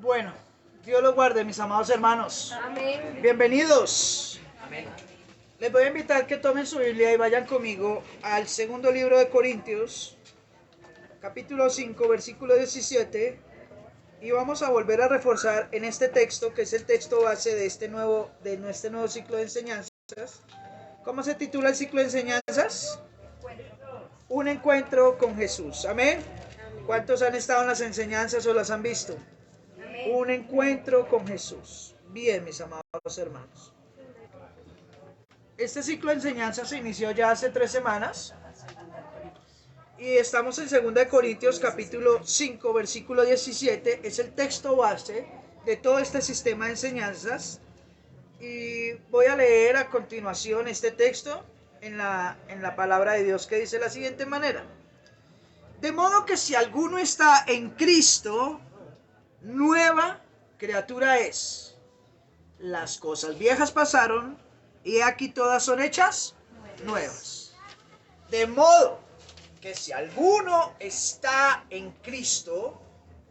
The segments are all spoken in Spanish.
Bueno, Dios los guarde, mis amados hermanos. Amén. Bienvenidos. Amén. Les voy a invitar que tomen su Biblia y vayan conmigo al segundo libro de Corintios, capítulo 5, versículo 17. Y vamos a volver a reforzar en este texto, que es el texto base de este nuevo ciclo de enseñanzas. ¿Cómo se titula el ciclo de enseñanzas? Un encuentro con Jesús. Amén. ¿Cuántos han estado en las enseñanzas o las han visto? Amén. Un encuentro con Jesús. Bien, mis amados hermanos. Este ciclo de enseñanza se inició ya hace 3 semanas. Y estamos en 2 Corintios capítulo 5, versículo 17. Es el texto base de todo este sistema de enseñanzas. Y voy a leer a continuación este texto en la palabra de Dios, que dice de la siguiente manera. De modo que si alguno está en Cristo, nueva criatura es. Las cosas viejas pasaron y aquí todas son hechas nuevas. De modo que si alguno está en Cristo,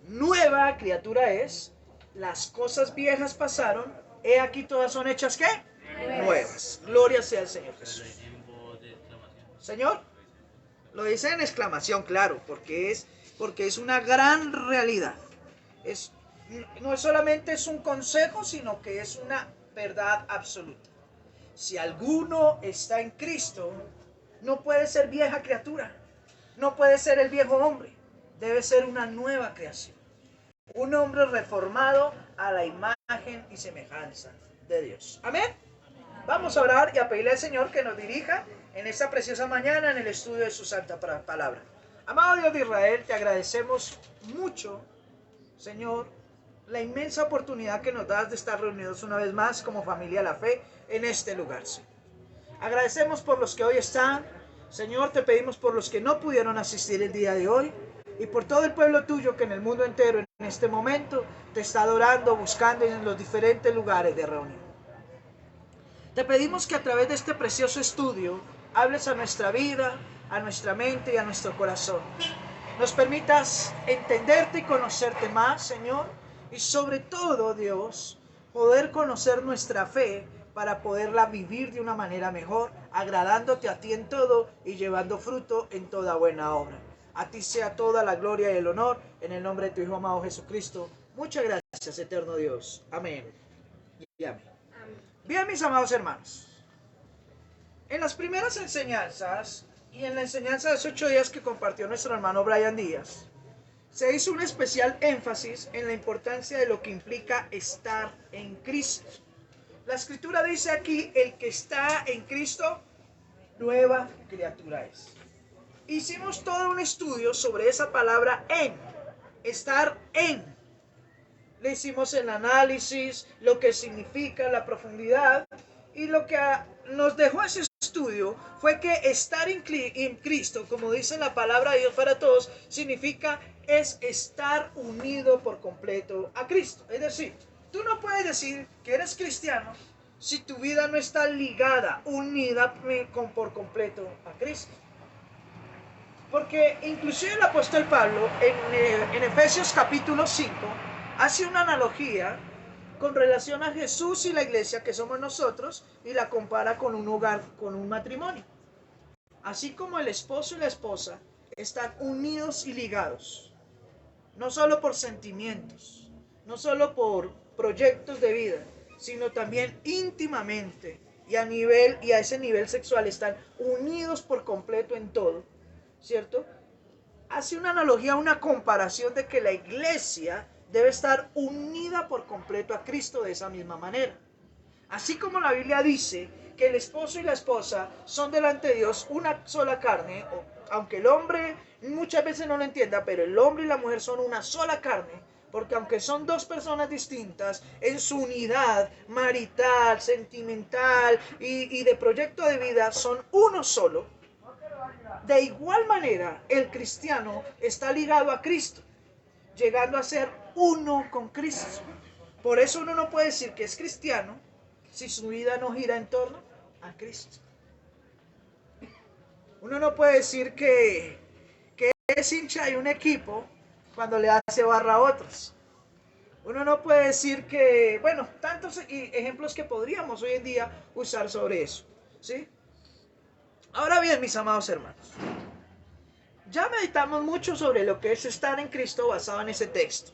nueva criatura es. Las cosas viejas pasaron, he aquí todas son hechas ¿qué? Nuevas. Gloria sea al Señor Jesús. Señor, lo dice en exclamación, claro, porque es una gran realidad. No solamente es un consejo, sino que es una verdad absoluta. Si alguno está en Cristo, no puede ser vieja criatura, no puede ser el viejo hombre, debe ser una nueva creación. Un hombre reformado a la imagen y semejanza de Dios. Amén. Vamos a orar y a pedirle al Señor que nos dirija en esta preciosa mañana en el estudio de su santa palabra. Amado Dios de Israel, te agradecemos mucho, Señor, la inmensa oportunidad que nos das de estar reunidos una vez más como familia de la fe en este lugar, Señor. Agradecemos por los que hoy están. Señor, te pedimos por los que no pudieron asistir el día de hoy y por todo el pueblo tuyo que en el mundo entero en este momento te está adorando, buscando en los diferentes lugares de reunión. Te pedimos que a través de este precioso estudio hables a nuestra vida, a nuestra mente y a nuestro corazón. Nos permitas entenderte y conocerte más, Señor, y sobre todo, Dios, poder conocer nuestra fe para poderla vivir de una manera mejor, agradándote a ti en todo y llevando fruto en toda buena obra. A ti sea toda la gloria y el honor, en el nombre de tu Hijo amado Jesucristo. Muchas gracias, eterno Dios. Amén. Y amén. Bien, mis amados hermanos. En las primeras enseñanzas y en la enseñanza de los 8 días que compartió nuestro hermano Brian Díaz, se hizo un especial énfasis en la importancia de lo que implica estar en Cristo. La escritura dice aquí, el que está en Cristo, nueva criatura es. Hicimos todo un estudio sobre esa palabra en, estar en. Le hicimos el análisis, lo que significa, la profundidad, y lo que nos dejó ese estudio fue que estar en Cristo, como dice la palabra de Dios para todos, significa es estar unido por completo a Cristo. Es decir, tú no puedes decir que eres cristiano si tu vida no está ligada, unida por completo a Cristo. Porque inclusive el apóstol Pablo en Efesios capítulo 5 hace una analogía con relación a Jesús y la iglesia que somos nosotros y la compara con un hogar, con un matrimonio. Así como el esposo y la esposa están unidos y ligados, no solo por sentimientos, no solo por proyectos de vida, sino también íntimamente y a ese nivel sexual están unidos por completo en todo, ¿cierto? Hace una analogía, una comparación de que la iglesia debe estar unida por completo a Cristo de esa misma manera. Así como la Biblia dice que el esposo y la esposa son delante de Dios una sola carne, aunque el hombre muchas veces no lo entienda, pero el hombre y la mujer son una sola carne, porque aunque son dos personas distintas, en su unidad marital, sentimental y de proyecto de vida son uno solo. De igual manera, el cristiano está ligado a Cristo, llegando a ser uno con Cristo. Por eso uno no puede decir que es cristiano si su vida no gira en torno a Cristo. Uno no puede decir que es hincha de un equipo cuando le hace barra a otros. Uno no puede decir que, bueno, tantos ejemplos que podríamos hoy en día usar sobre eso, ¿sí? Ahora bien, mis amados hermanos, ya meditamos mucho sobre lo que es estar en Cristo basado en ese texto.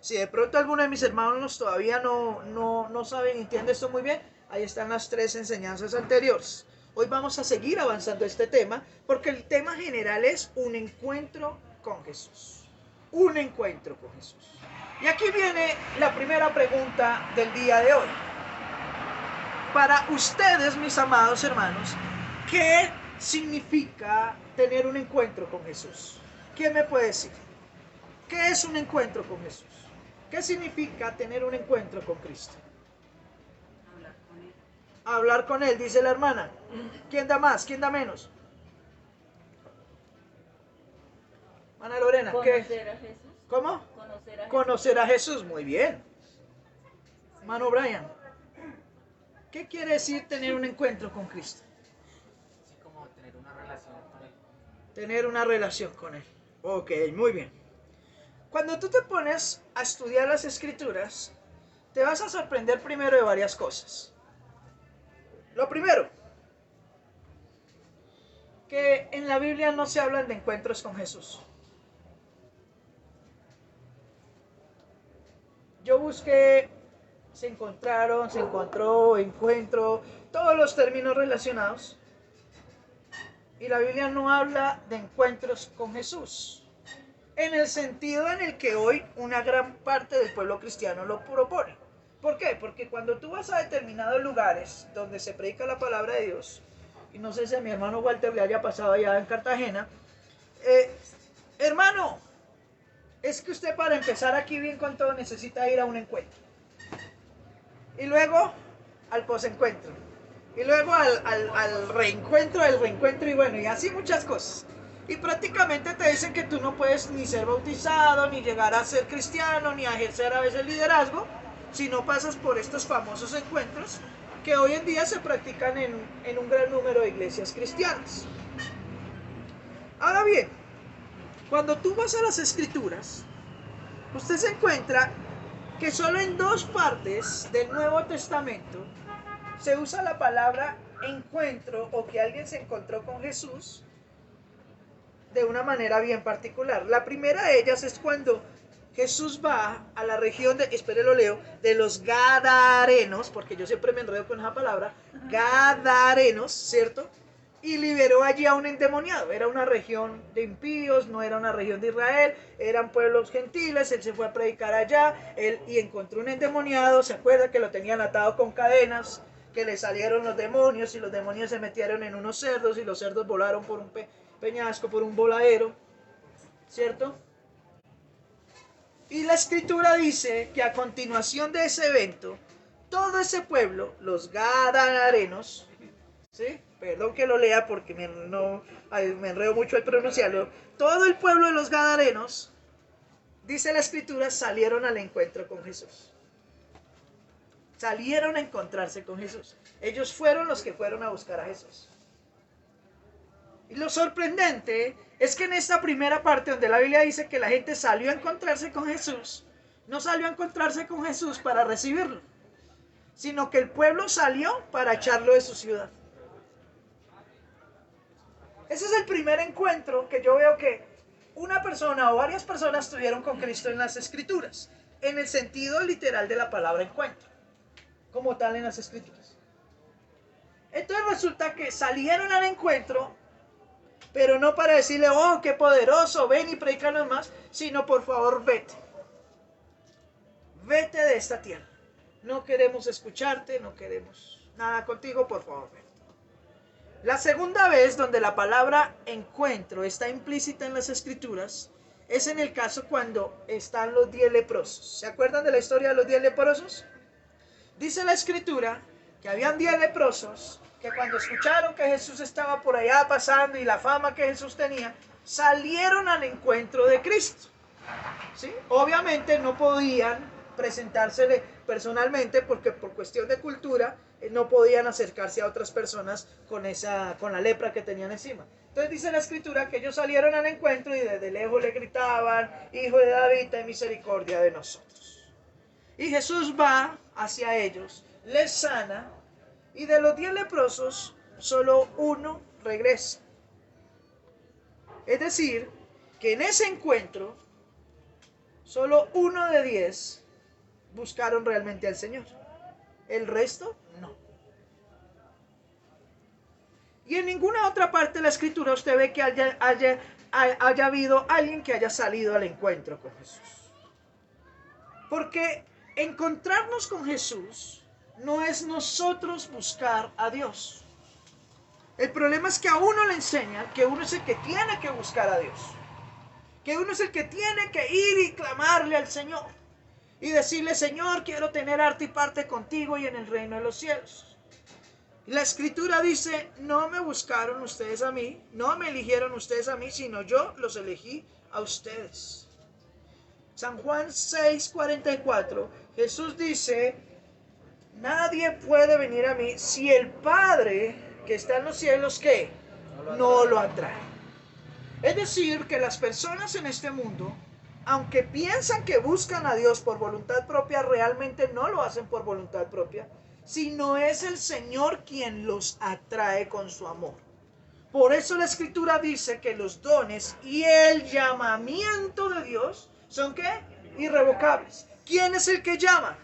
Si de pronto alguno de mis hermanos todavía no sabe ni entiende esto muy bien, ahí están las tres enseñanzas anteriores. Hoy vamos a seguir avanzando este tema porque el tema general es un encuentro con Jesús. Un encuentro con Jesús. Y aquí viene la primera pregunta del día de hoy. Para ustedes, mis amados hermanos, ¿qué significa tener un encuentro con Jesús? ¿Quién me puede decir? ¿Qué es un encuentro con Jesús? ¿Qué significa tener un encuentro con Cristo? Hablar con Él, dice la hermana. ¿Quién da más? ¿Quién da menos? Ana Lorena, ¿qué? Conocer a Jesús. ¿Cómo? Conocer a Jesús. Conocer a Jesús, muy bien. Mano Brian, ¿qué quiere decir tener un encuentro con Cristo? Así como tener una relación con él. Tener una relación con Él. Ok, muy bien. Cuando tú te pones a estudiar las Escrituras, te vas a sorprender primero de varias cosas. Lo primero, que en la Biblia no se hablan de encuentros con Jesús. Yo busqué, se encontró, encuentro, todos los términos relacionados. Y la Biblia no habla de encuentros con Jesús, en el sentido en el que hoy una gran parte del pueblo cristiano lo propone. ¿Por qué? Porque cuando tú vas a determinados lugares donde se predica la palabra de Dios, y no sé si a mi hermano Walter le haya pasado allá en Cartagena, hermano, es que usted para empezar aquí bien con todo necesita ir a un encuentro. Y luego al posencuentro. Y luego al reencuentro del reencuentro y bueno, y así muchas cosas. Y prácticamente te dicen que tú no puedes ni ser bautizado, ni llegar a ser cristiano, ni a ejercer a veces liderazgo, si no pasas por estos famosos encuentros que hoy en día se practican en un gran número de iglesias cristianas. Ahora bien, cuando tú vas a las Escrituras, usted se encuentra que solo en dos partes del Nuevo Testamento se usa la palabra encuentro o que alguien se encontró con Jesús de una manera bien particular. La primera de ellas es cuando Jesús va a la región de, espere lo leo, de los Gadarenos, porque yo siempre me enredo con esa palabra, Gadarenos, ¿cierto? Y liberó allí a un endemoniado. Era una región de impíos, no era una región de Israel, eran pueblos gentiles. Él se fue a predicar allá y encontró un endemoniado. Se acuerda que lo tenían atado con cadenas, que le salieron los demonios y los demonios se metieron en unos cerdos y los cerdos volaron por un peñasco, por un voladero, ¿cierto? Y la escritura dice que a continuación de ese evento, todo ese pueblo, los Gadarenos, ¿sí? Perdón que lo lea porque me enredo mucho al pronunciarlo. Todo el pueblo de los Gadarenos, dice la escritura, salieron al encuentro con Jesús. Salieron a encontrarse con Jesús. Ellos fueron los que fueron a buscar a Jesús. Y lo sorprendente es que en esta primera parte donde la Biblia dice que la gente salió a encontrarse con Jesús, no salió a encontrarse con Jesús para recibirlo, sino que el pueblo salió para echarlo de su ciudad. Ese es el primer encuentro que yo veo que una persona o varias personas tuvieron con Cristo en las Escrituras, en el sentido literal de la palabra encuentro, como tal en las Escrituras. Entonces resulta que salieron al encuentro, pero no para decirle, oh, qué poderoso, ven y predícanos más, sino por favor, vete. Vete de esta tierra. No queremos escucharte, no queremos nada contigo, por favor, vete. La segunda vez donde la palabra encuentro está implícita en las Escrituras es en el caso cuando están los 10 leprosos. ¿Se acuerdan de la historia de los 10 leprosos? Dice la Escritura que habían 10 leprosos que cuando escucharon que Jesús estaba por allá pasando y la fama que Jesús tenía, salieron al encuentro de Cristo. ¿Sí? Obviamente no podían presentársele personalmente porque por cuestión de cultura no podían acercarse a otras personas con la lepra que tenían encima. Entonces dice la escritura que ellos salieron al encuentro y desde lejos le gritaban, Hijo de David, ten misericordia de nosotros. Y Jesús va hacia ellos, les sana, y de los 10 leprosos, solo uno regresa. Es decir, que en ese encuentro, solo uno de 10 buscaron realmente al Señor. El resto, no. Y en ninguna otra parte de la Escritura usted ve que haya habido alguien que haya salido al encuentro con Jesús. Porque encontrarnos con Jesús no es nosotros buscar a Dios. El problema es que a uno le enseñan que uno es el que tiene que buscar a Dios. Que uno es el que tiene que ir y clamarle al Señor. Y decirle, Señor, quiero tener arte y parte contigo y en el reino de los cielos. La Escritura dice, no me buscaron ustedes a mí, no me eligieron ustedes a mí, sino yo los elegí a ustedes. San Juan 6:44, Jesús dice, nadie puede venir a mí si el Padre que está en los cielos, ¿qué? No lo atrae. Es decir, que las personas en este mundo, aunque piensan que buscan a Dios por voluntad propia, realmente no lo hacen por voluntad propia, sino es el Señor quien los atrae con su amor. Por eso la Escritura dice que los dones y el llamamiento de Dios son ¿qué? Irrevocables. ¿Quién es el que llama?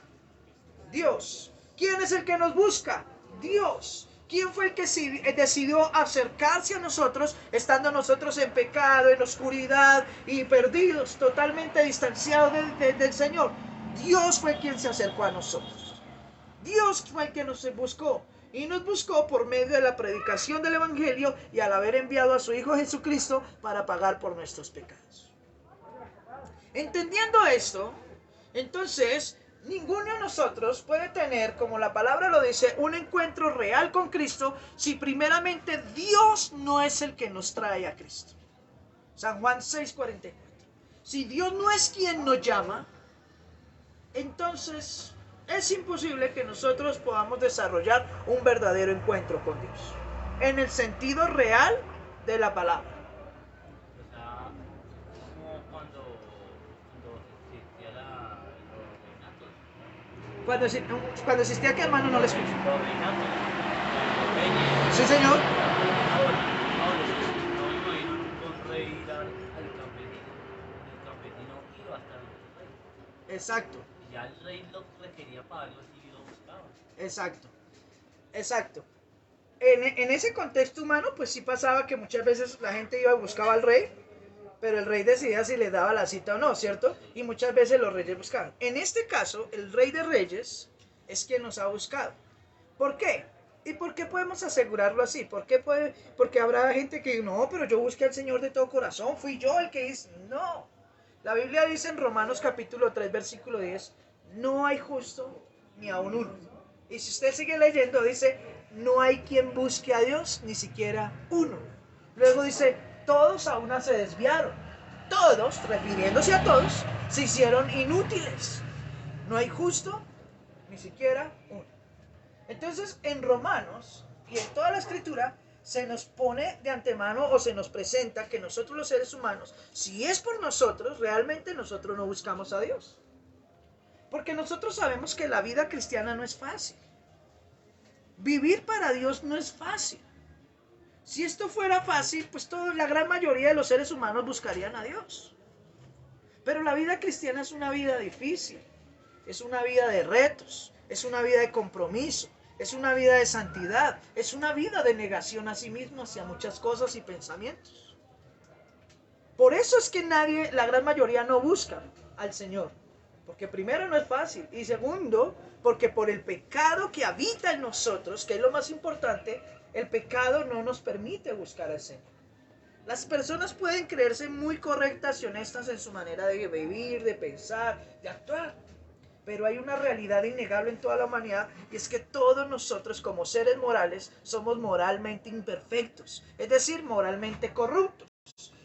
Dios. ¿Quién es el que nos busca? Dios. ¿Quién fue el que decidió acercarse a nosotros, estando nosotros en pecado, en oscuridad y perdidos, totalmente distanciados del Señor? Dios fue quien se acercó a nosotros. Dios fue el que nos buscó. Y nos buscó por medio de la predicación del Evangelio y al haber enviado a su Hijo Jesucristo para pagar por nuestros pecados. Entendiendo esto, entonces ninguno de nosotros puede tener, como la palabra lo dice, un encuentro real con Cristo si primeramente Dios no es el que nos trae a Cristo. San Juan 6:44. Si Dios no es quien nos llama, entonces es imposible que nosotros podamos desarrollar un verdadero encuentro con Dios, en el sentido real de la palabra. O sea, como cuando existía los reinatos. Cuando existía, que hermano no le escucho. Los reinatos, los reyes. Sí, señor. Ahora, no me imagino un rey ir al campesino. El campesino iba hasta el rey. Exacto. Y ya el rey lo requería para algo así y lo buscaba. Exacto. En ese contexto humano, pues sí pasaba que muchas veces la gente iba y buscaba al rey, pero el rey decidía si le daba la cita o no, ¿cierto? Y muchas veces los reyes buscaban. En este caso, el Rey de Reyes es quien nos ha buscado. ¿Por qué? ¿Y por qué podemos asegurarlo así? Porque habrá gente que no, pero yo busqué al Señor de todo corazón, fui yo el que hice. No. La Biblia dice en Romanos capítulo 3, versículo 10, no hay justo ni aun uno. Y si usted sigue leyendo, dice, no hay quien busque a Dios, ni siquiera uno. Luego dice, todos a una se desviaron. Todos, refiriéndose a todos, se hicieron inútiles. No hay justo, ni siquiera uno. Entonces, en Romanos y en toda la Escritura, se nos pone de antemano o se nos presenta que nosotros los seres humanos, si es por nosotros, realmente nosotros no buscamos a Dios. Porque nosotros sabemos que la vida cristiana no es fácil. Vivir para Dios no es fácil. Si esto fuera fácil, pues la gran mayoría de los seres humanos buscarían a Dios. Pero la vida cristiana es una vida difícil, es una vida de retos, es una vida de compromiso, es una vida de santidad, es una vida de negación a sí mismo hacia muchas cosas y pensamientos. Por eso es que la gran mayoría no busca al Señor. Porque primero no es fácil y segundo, porque por el pecado que habita en nosotros, que es lo más importante, el pecado no nos permite buscar al Señor. Las personas pueden creerse muy correctas y honestas en su manera de vivir, de pensar, de actuar. Pero hay una realidad innegable en toda la humanidad y es que todos nosotros como seres morales somos moralmente imperfectos, es decir, moralmente corruptos.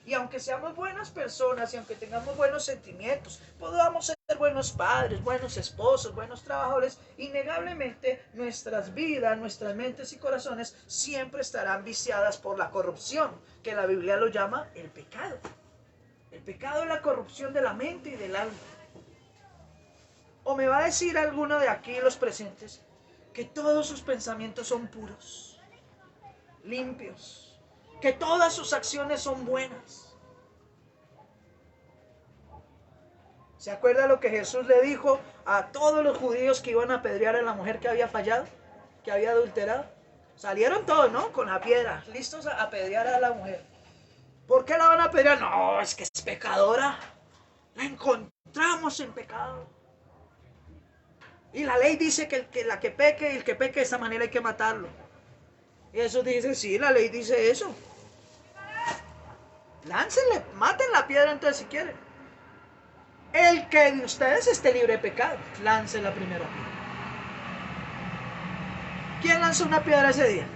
Y aunque seamos buenas personas y aunque tengamos buenos sentimientos, podamos ser buenos padres, buenos esposos, buenos trabajadores, innegablemente nuestras vidas, nuestras mentes y corazones siempre estarán viciadas por la corrupción, que la Biblia lo llama el pecado. El pecado es la corrupción de la mente y del alma. ¿O me va a decir alguno de aquí, los presentes, que todos sus pensamientos son puros, limpios, que todas sus acciones son buenas? ¿Se acuerda lo que Jesús le dijo a todos los judíos que iban a apedrear a la mujer que había fallado, que había adulterado? Salieron todos, ¿no? Con la piedra, listos a apedrear a la mujer. ¿Por qué la van a apedrear? No, es que es pecadora. La encontramos en pecado. Y la ley dice que la que peque, el que peque de esa manera hay que matarlo. Y Jesús dice, sí, la ley dice eso. Láncenle, maten la piedra entonces si quieren. El que de ustedes esté libre de pecado, lance la primera piedra. ¿Quién lanzó una piedra ese día?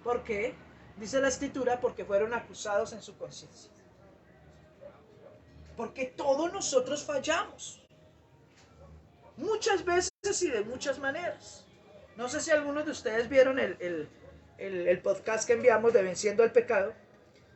¿Por qué? Dice la escritura, porque fueron acusados en su conciencia. Porque todos nosotros fallamos. Muchas veces y de muchas maneras. No sé si algunos de ustedes vieron el podcast que enviamos de Venciendo el Pecado.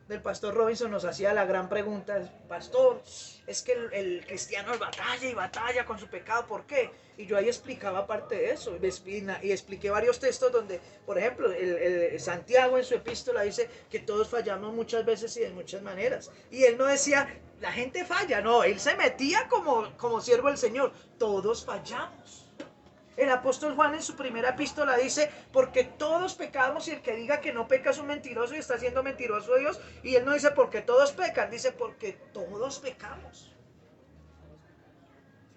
Del pastor Robinson nos hacía la gran pregunta, pastor, es que el cristiano batalla y batalla con su pecado, ¿por qué? Y yo ahí explicaba parte de eso, y expliqué varios textos donde, por ejemplo, el Santiago en su epístola dice que todos fallamos muchas veces y de muchas maneras. Y él no decía, la gente falla, no, él se metía como siervo del Señor, todos fallamos. El apóstol Juan en su primera epístola dice, porque todos pecamos y el que diga que no peca es un mentiroso y está siendo mentiroso de Dios. Y él no dice porque todos pecan, dice porque todos pecamos.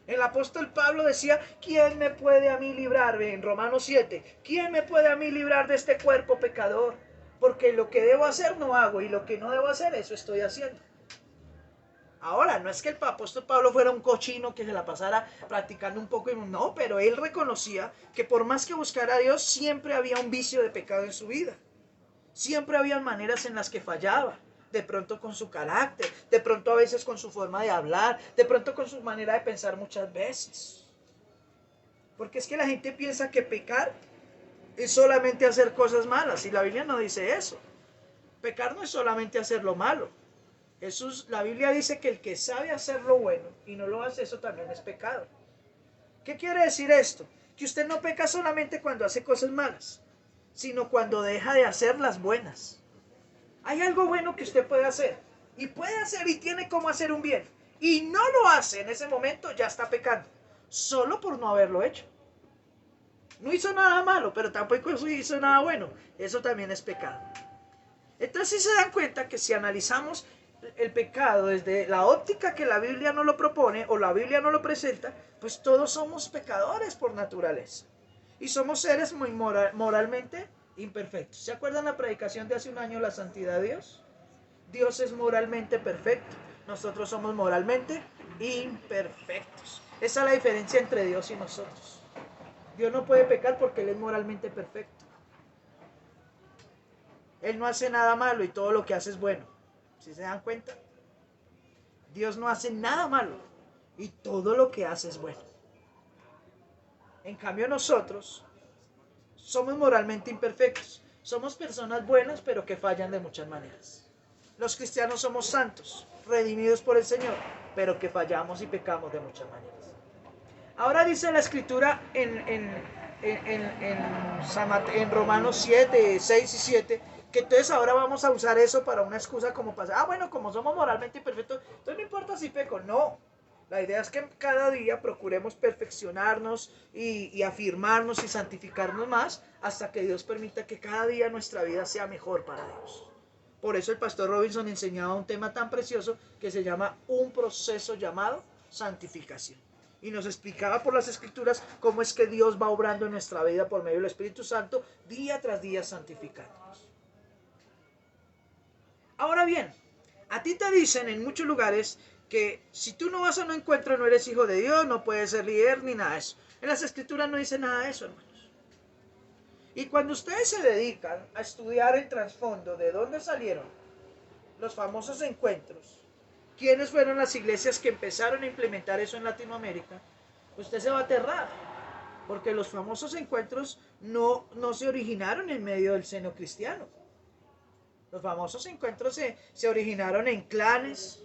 El apóstol Pablo decía, ¿quién me puede a mí librar? En Romanos 7, ¿quién me puede a mí librar de este cuerpo pecador? Porque lo que debo hacer no hago y lo que no debo hacer eso estoy haciendo. Ahora, no es que el apóstol Pablo fuera un cochino que se la pasara practicando un poco, no, pero él reconocía que por más que buscara a Dios, siempre había un vicio de pecado en su vida. Siempre había maneras en las que fallaba. De pronto con su carácter, de pronto a veces con su forma de hablar, de pronto con su manera de pensar muchas veces. Porque es que la gente piensa que pecar es solamente hacer cosas malas, y la Biblia no dice eso. Pecar no es solamente hacer lo malo. Jesús, la Biblia dice que el que sabe hacer lo bueno y no lo hace, eso también es pecado. ¿Qué quiere decir esto? Que usted no peca solamente cuando hace cosas malas, sino cuando deja de hacer las buenas. Hay algo bueno que usted puede hacer, y puede hacer y tiene cómo hacer un bien, y no lo hace en ese momento, ya está pecando, solo por no haberlo hecho. No hizo nada malo, pero tampoco hizo nada bueno, eso también es pecado. Entonces se dan cuenta que si analizamos el pecado desde la óptica que la Biblia no lo propone o la Biblia no lo presenta, pues todos somos pecadores por naturaleza. Y somos seres muy moralmente imperfectos. ¿Se acuerdan la predicación de hace un año, la santidad de Dios? Dios es moralmente perfecto. Nosotros somos moralmente imperfectos. Esa es la diferencia entre Dios y nosotros. Dios no puede pecar porque Él es moralmente perfecto. Él no hace nada malo y todo lo que hace es bueno. ¿Sí se dan cuenta? Dios no hace nada malo y todo lo que hace es bueno. En cambio nosotros somos moralmente imperfectos. Somos personas buenas pero que fallan de muchas maneras. Los cristianos somos santos, redimidos por el Señor, pero que fallamos y pecamos de muchas maneras. Ahora dice la Escritura en Romanos 7, 6 y 7, que entonces ahora vamos a usar eso para una excusa como para, bueno, como somos moralmente imperfectos, entonces no importa si peco. No, la idea es que cada día procuremos perfeccionarnos y afirmarnos y santificarnos más hasta que Dios permita que cada día nuestra vida sea mejor para Dios. Por eso el pastor Robinson enseñaba un tema tan precioso que se llama un proceso llamado santificación. Y nos explicaba por las Escrituras cómo es que Dios va obrando en nuestra vida por medio del Espíritu Santo, día tras día santificándonos. Ahora bien, a ti te dicen en muchos lugares que si tú no vas a un encuentro no eres hijo de Dios, no puedes ser líder ni nada de eso. En las Escrituras no dice nada de eso, hermanos. Y cuando ustedes se dedican a estudiar el trasfondo de dónde salieron los famosos encuentros, quiénes fueron las iglesias que empezaron a implementar eso en Latinoamérica, usted se va a aterrar, porque los famosos encuentros no se originaron en medio del seno cristiano. Los famosos encuentros se originaron en clanes,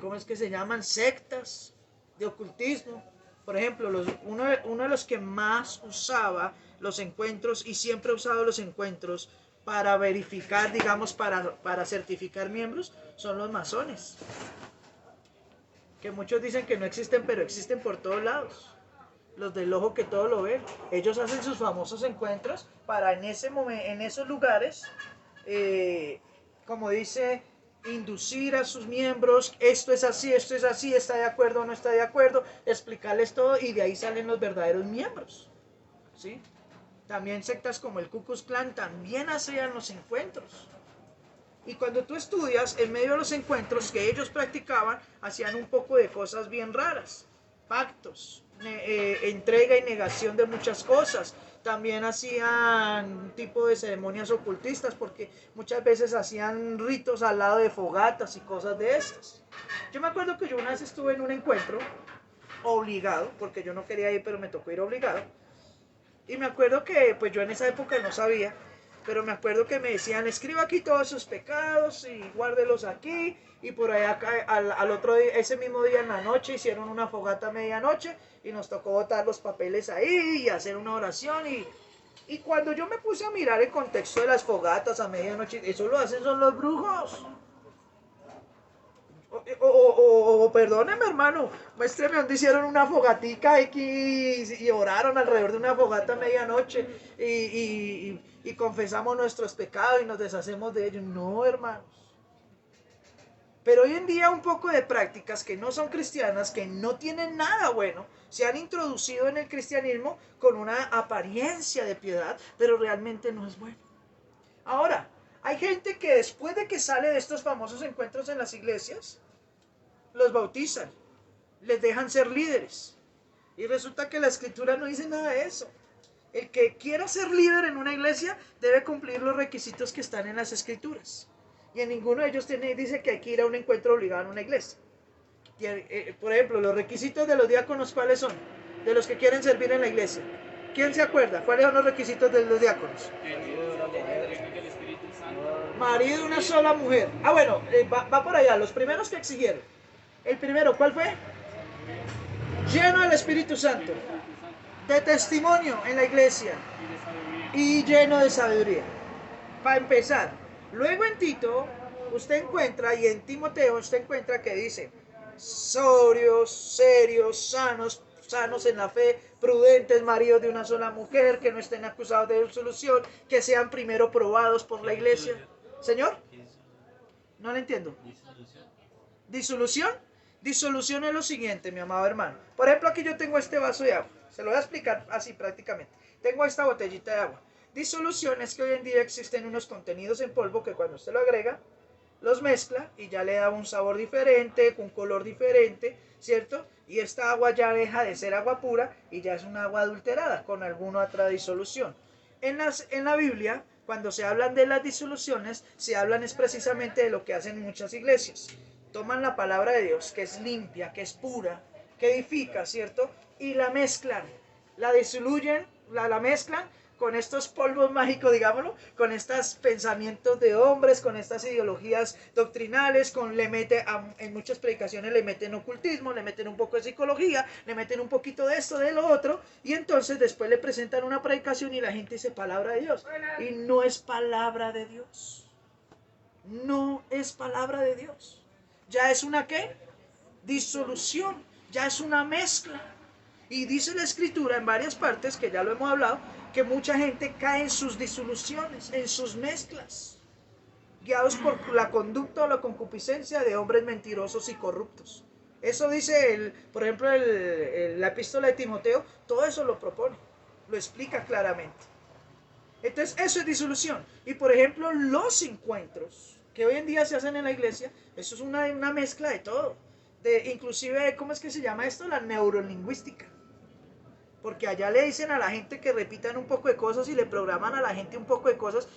¿cómo es que se llaman? Sectas, de ocultismo. Por ejemplo, uno de los que más usaba los encuentros y siempre ha usado los encuentros para verificar, digamos, para certificar miembros, son los masones. Que muchos dicen que no existen, pero existen por todos lados. Los del ojo que todo lo ven. Ellos hacen sus famosos encuentros para en esos lugares, como dice, inducir a sus miembros, esto es así, está de acuerdo o no está de acuerdo, explicarles todo y de ahí salen los verdaderos miembros. ¿Sí? También sectas como el Ku Klux Klan también hacían los encuentros. Y cuando tú estudias, en medio de los encuentros que ellos practicaban, hacían un poco de cosas bien raras. Pactos, entrega y negación de muchas cosas. También hacían un tipo de ceremonias ocultistas, porque muchas veces hacían ritos al lado de fogatas y cosas de estas. Yo me acuerdo que yo una vez estuve en un encuentro, obligado, porque yo no quería ir, pero me tocó ir obligado. Y me acuerdo que pues yo en esa época no sabía, pero me acuerdo que me decían, escriba aquí todos sus pecados y guárdelos aquí. Y por allá al otro día, ese mismo día en la noche, hicieron una fogata a medianoche y nos tocó botar los papeles ahí y hacer una oración. Y cuando yo me puse a mirar el contexto de las fogatas a medianoche, eso lo hacen son los brujos. Perdóneme, hermano, muéstreme donde hicieron una fogatica y oraron alrededor de una fogata a medianoche y confesamos nuestros pecados y nos deshacemos de ellos. No, hermanos. Pero hoy en día un poco de prácticas que no son cristianas, que no tienen nada bueno, se han introducido en el cristianismo con una apariencia de piedad, pero realmente no es bueno. Ahora, hay gente que después de que sale de estos famosos encuentros en las iglesias, los bautizan, les dejan ser líderes. Y resulta que la escritura no dice nada de eso. El que quiera ser líder en una iglesia debe cumplir los requisitos que están en las escrituras. Y en ninguno de ellos dice que hay que ir a un encuentro obligado en una iglesia. Por ejemplo, los requisitos de los diáconos, ¿cuáles son? De los que quieren servir en la iglesia. ¿Quién se acuerda? ¿Cuáles son los requisitos de los diáconos? Marido de una sola mujer. Ah, bueno, va por allá. Los primeros que exigieron. El primero, ¿cuál fue? Lleno del Espíritu Santo, de testimonio en la iglesia y lleno de sabiduría. Para empezar. Luego en Tito, usted encuentra, y en Timoteo usted encuentra que dice, sobrios, serios, sanos en la fe, prudentes, maridos de una sola mujer, que no estén acusados de disolución, que sean primero probados por la iglesia. ¿Señor? No le entiendo. ¿Disolución? Disolución es lo siguiente, mi amado hermano. Por ejemplo, aquí yo tengo este vaso de agua. Se lo voy a explicar así prácticamente. Tengo esta botellita de agua. Disolución es que hoy en día existen unos contenidos en polvo que cuando usted lo agrega, los mezcla y ya le da un sabor diferente, un color diferente, ¿cierto? Y esta agua ya deja de ser agua pura y ya es un agua adulterada con alguna otra disolución. En la Biblia, cuando se hablan de las disoluciones, se hablan es precisamente de lo que hacen muchas iglesias. Toman la palabra de Dios, que es limpia, que es pura, que edifica, ¿cierto? Y la mezclan, la disoluyen, la mezclan con estos polvos mágicos, digámoslo, con estos pensamientos de hombres, con estas ideologías doctrinales, en muchas predicaciones le meten ocultismo, le meten un poco de psicología, le meten un poquito de esto, de lo otro, y entonces después le presentan una predicación y la gente dice palabra de Dios. Y no es palabra de Dios. No es palabra de Dios. Ya es una ¿qué? Disolución, ya es una mezcla. Y dice la escritura en varias partes, que ya lo hemos hablado, que mucha gente cae en sus disoluciones, en sus mezclas, guiados por la conducta o la concupiscencia de hombres mentirosos y corruptos. Eso dice, por ejemplo, la epístola de Timoteo, todo eso lo propone, lo explica claramente. Entonces, eso es disolución. Y por ejemplo, los encuentros que hoy en día se hacen en la iglesia, eso es una mezcla de todo. Inclusive, ¿cómo es que se llama esto? La neurolingüística. Porque allá le dicen a la gente que repitan un poco de cosas y le programan a la gente un poco de cosas.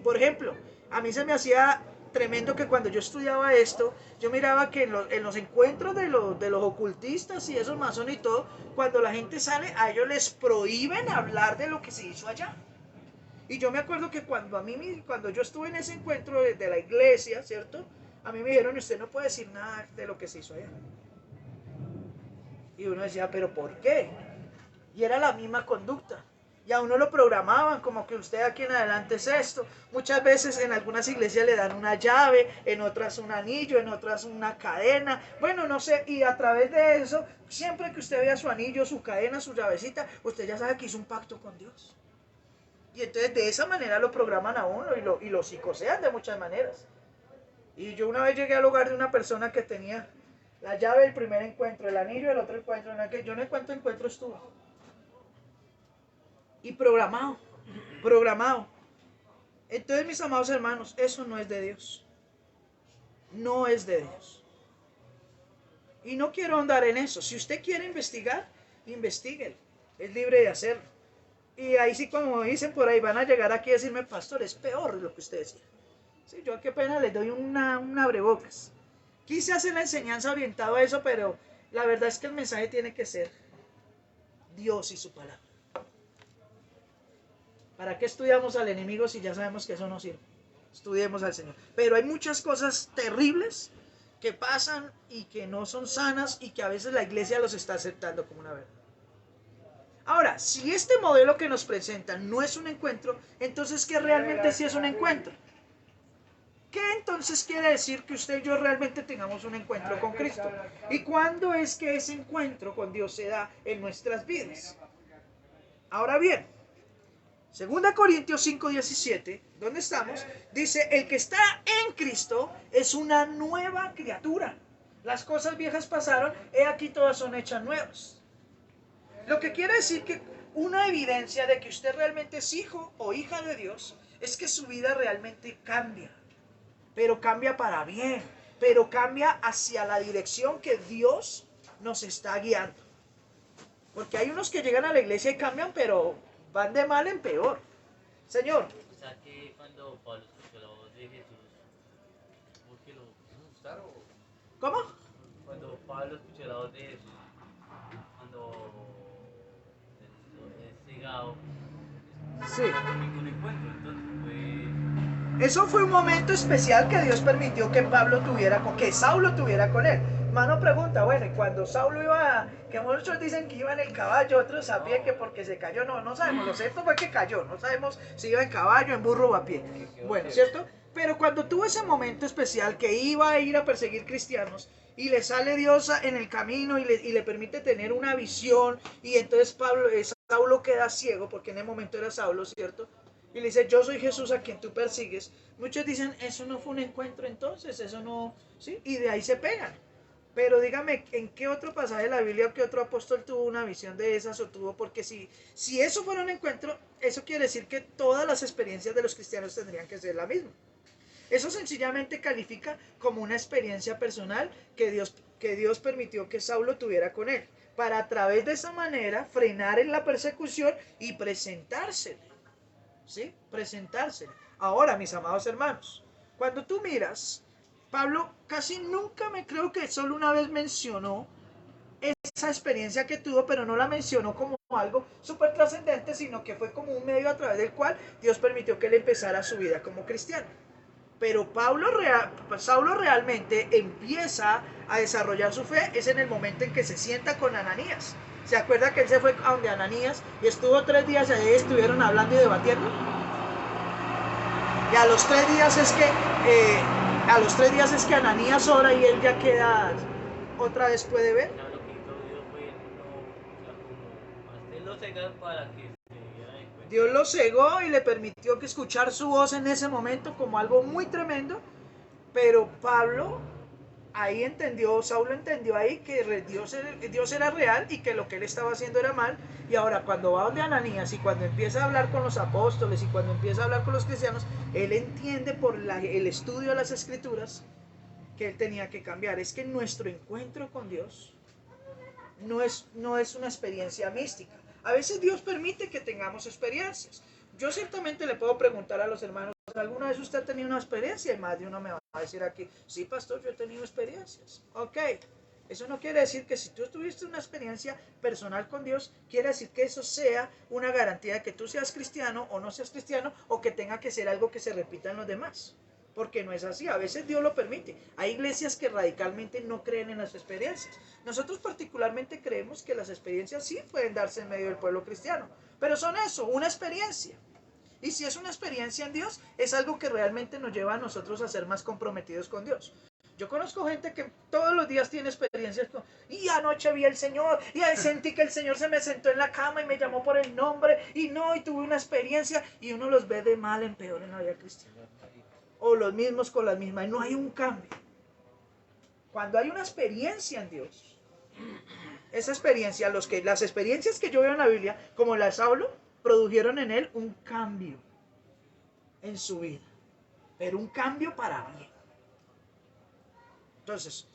Por ejemplo, a mí se me hacía tremendo que cuando yo estudiaba esto, yo miraba que en los encuentros de los ocultistas y esos masones y todo, cuando la gente sale, a ellos les prohíben hablar de lo que se hizo allá. Y yo me acuerdo que cuando yo estuve en ese encuentro de la iglesia, ¿cierto? A mí me dijeron, usted no puede decir nada de lo que se hizo allá. Y uno decía, ¿pero por qué? Y era la misma conducta. Y a uno lo programaban como que usted aquí en adelante es esto. Muchas veces en algunas iglesias le dan una llave, en otras un anillo, en otras una cadena. Bueno, no sé, y a través de eso, siempre que usted vea su anillo, su cadena, su llavecita, usted ya sabe que hizo un pacto con Dios. Y entonces de esa manera lo programan a uno y lo psicosean de muchas maneras. Y yo una vez llegué al hogar de una persona que tenía la llave del primer encuentro, el anillo del otro encuentro, en el que yo no encuentro estuvo. Y programado, programado. Entonces, mis amados hermanos, eso no es de Dios. No es de Dios. Y no quiero andar en eso. Si usted quiere investigar, investíguelo. Es libre de hacerlo. Y ahí sí, como dicen por ahí, van a llegar aquí a decirme, pastor, es peor lo que usted decía. Sí, yo qué pena les doy un abrebocas. Quise hacer la enseñanza orientada a eso, pero la verdad es que el mensaje tiene que ser Dios y su palabra. ¿Para qué estudiamos al enemigo si ya sabemos que eso no sirve? Estudiemos al Señor. Pero hay muchas cosas terribles que pasan y que no son sanas y que a veces la iglesia los está aceptando como una verdad. Ahora, si este modelo que nos presentan no es un encuentro, entonces ¿qué realmente sí es un encuentro? ¿Qué entonces quiere decir que usted y yo realmente tengamos un encuentro con Cristo? ¿Y cuándo es que ese encuentro con Dios se da en nuestras vidas? Ahora bien, 2 Corintios 5:17, ¿dónde estamos? Dice, el que está en Cristo es una nueva criatura. Las cosas viejas pasaron, he aquí todas son hechas nuevas. Lo que quiere decir que una evidencia de que usted realmente es hijo o hija de Dios es que su vida realmente cambia. Pero cambia para bien, pero cambia hacia la dirección que Dios nos está guiando. Porque hay unos que llegan a la iglesia y cambian, pero van de mal en peor. Señor. O sea que cuando Pablo escuchó la voz de Jesús, ¿por qué lo quiso buscar o...? ¿Cómo? Cuando Pablo escuchó la voz de Jesús, cuando es cegado, Sí. un encuentro, entonces fue... Eso fue un momento especial que Dios permitió que Pablo tuviera, que Saulo tuviera con él. Mano pregunta, bueno, y cuando Saulo iba, que muchos dicen que iba en el caballo, otros a pie, que porque se cayó, no sabemos, lo cierto fue que cayó, no sabemos si iba en caballo, en burro o a pie. Bueno, ¿cierto? Pero cuando tuvo ese momento especial que iba a ir a perseguir cristianos, y le sale Dios en el camino y le permite tener una visión, y entonces Saulo queda ciego, porque en el momento era Saulo, ¿cierto? Y le dice, yo soy Jesús a quien tú persigues. Muchos dicen, eso no fue un encuentro entonces, eso no, ¿sí? Y de ahí se pegan. Pero dígame, ¿en qué otro pasaje de la Biblia o qué otro apóstol tuvo una visión de esas o tuvo? Porque si eso fuera un encuentro, eso quiere decir que todas las experiencias de los cristianos tendrían que ser la misma. Eso sencillamente califica como una experiencia personal que Dios permitió que Saulo tuviera con él, para a través de esa manera frenar en la persecución y presentársele. ¿Sí? Presentársele. Ahora, mis amados hermanos, cuando tú miras, Pablo casi nunca creo que solo una vez mencionó esa experiencia que tuvo, pero no la mencionó como algo súper trascendente, sino que fue como un medio a través del cual Dios permitió que él empezara su vida como cristiano. Pero Saulo realmente empieza a desarrollar su fe es en el momento en que se sienta con Ananías. ¿Se acuerda que él se fue a donde Ananías y estuvo 3 días y ahí estuvieron hablando y debatiendo? Y a los 3 días es que Ananías ora y él ya queda, otra vez puede ver. Claro, lo que hizo Dios fue no, hacerlo cegar para que se diera de cuenta. Dios lo cegó y le permitió que escuchar su voz en ese momento como algo muy tremendo. Pero Pablo ahí entendió, Saulo entendió ahí que Dios era real y que lo que él estaba haciendo era mal. Y ahora cuando va donde Ananías y cuando empieza a hablar con los apóstoles y cuando empieza a hablar con los cristianos, él entiende por el estudio de las escrituras que él tenía que cambiar. Es que nuestro encuentro con Dios no es una experiencia mística. A veces Dios permite que tengamos experiencias. Yo ciertamente le puedo preguntar a los hermanos, ¿alguna vez usted ha tenido una experiencia? Y más de uno me va a decir aquí, sí, pastor, yo he tenido experiencias. Ok, eso no quiere decir que si tú tuviste una experiencia personal con Dios, quiere decir que eso sea una garantía de que tú seas cristiano o no seas cristiano o que tenga que ser algo que se repita en los demás. porque no es así, a veces Dios lo permite. Hay iglesias que radicalmente no creen en las experiencias. Nosotros particularmente creemos que las experiencias sí pueden darse en medio del pueblo cristiano, pero son eso, una experiencia. Y si es una experiencia en Dios, es algo que realmente nos lleva a nosotros a ser más comprometidos con Dios. Yo conozco gente que todos los días tiene experiencias y anoche vi al Señor y ahí sentí que el Señor se me sentó en la cama y me llamó por el nombre y tuve una experiencia, y uno los ve de mal en peor en la vida cristiana. O los mismos con las mismas, y no hay un cambio. Cuando hay una experiencia en Dios, esa experiencia, las experiencias que yo veo en la Biblia, como las hablo, produjeron en él un cambio en su vida, pero un cambio para bien. Entonces,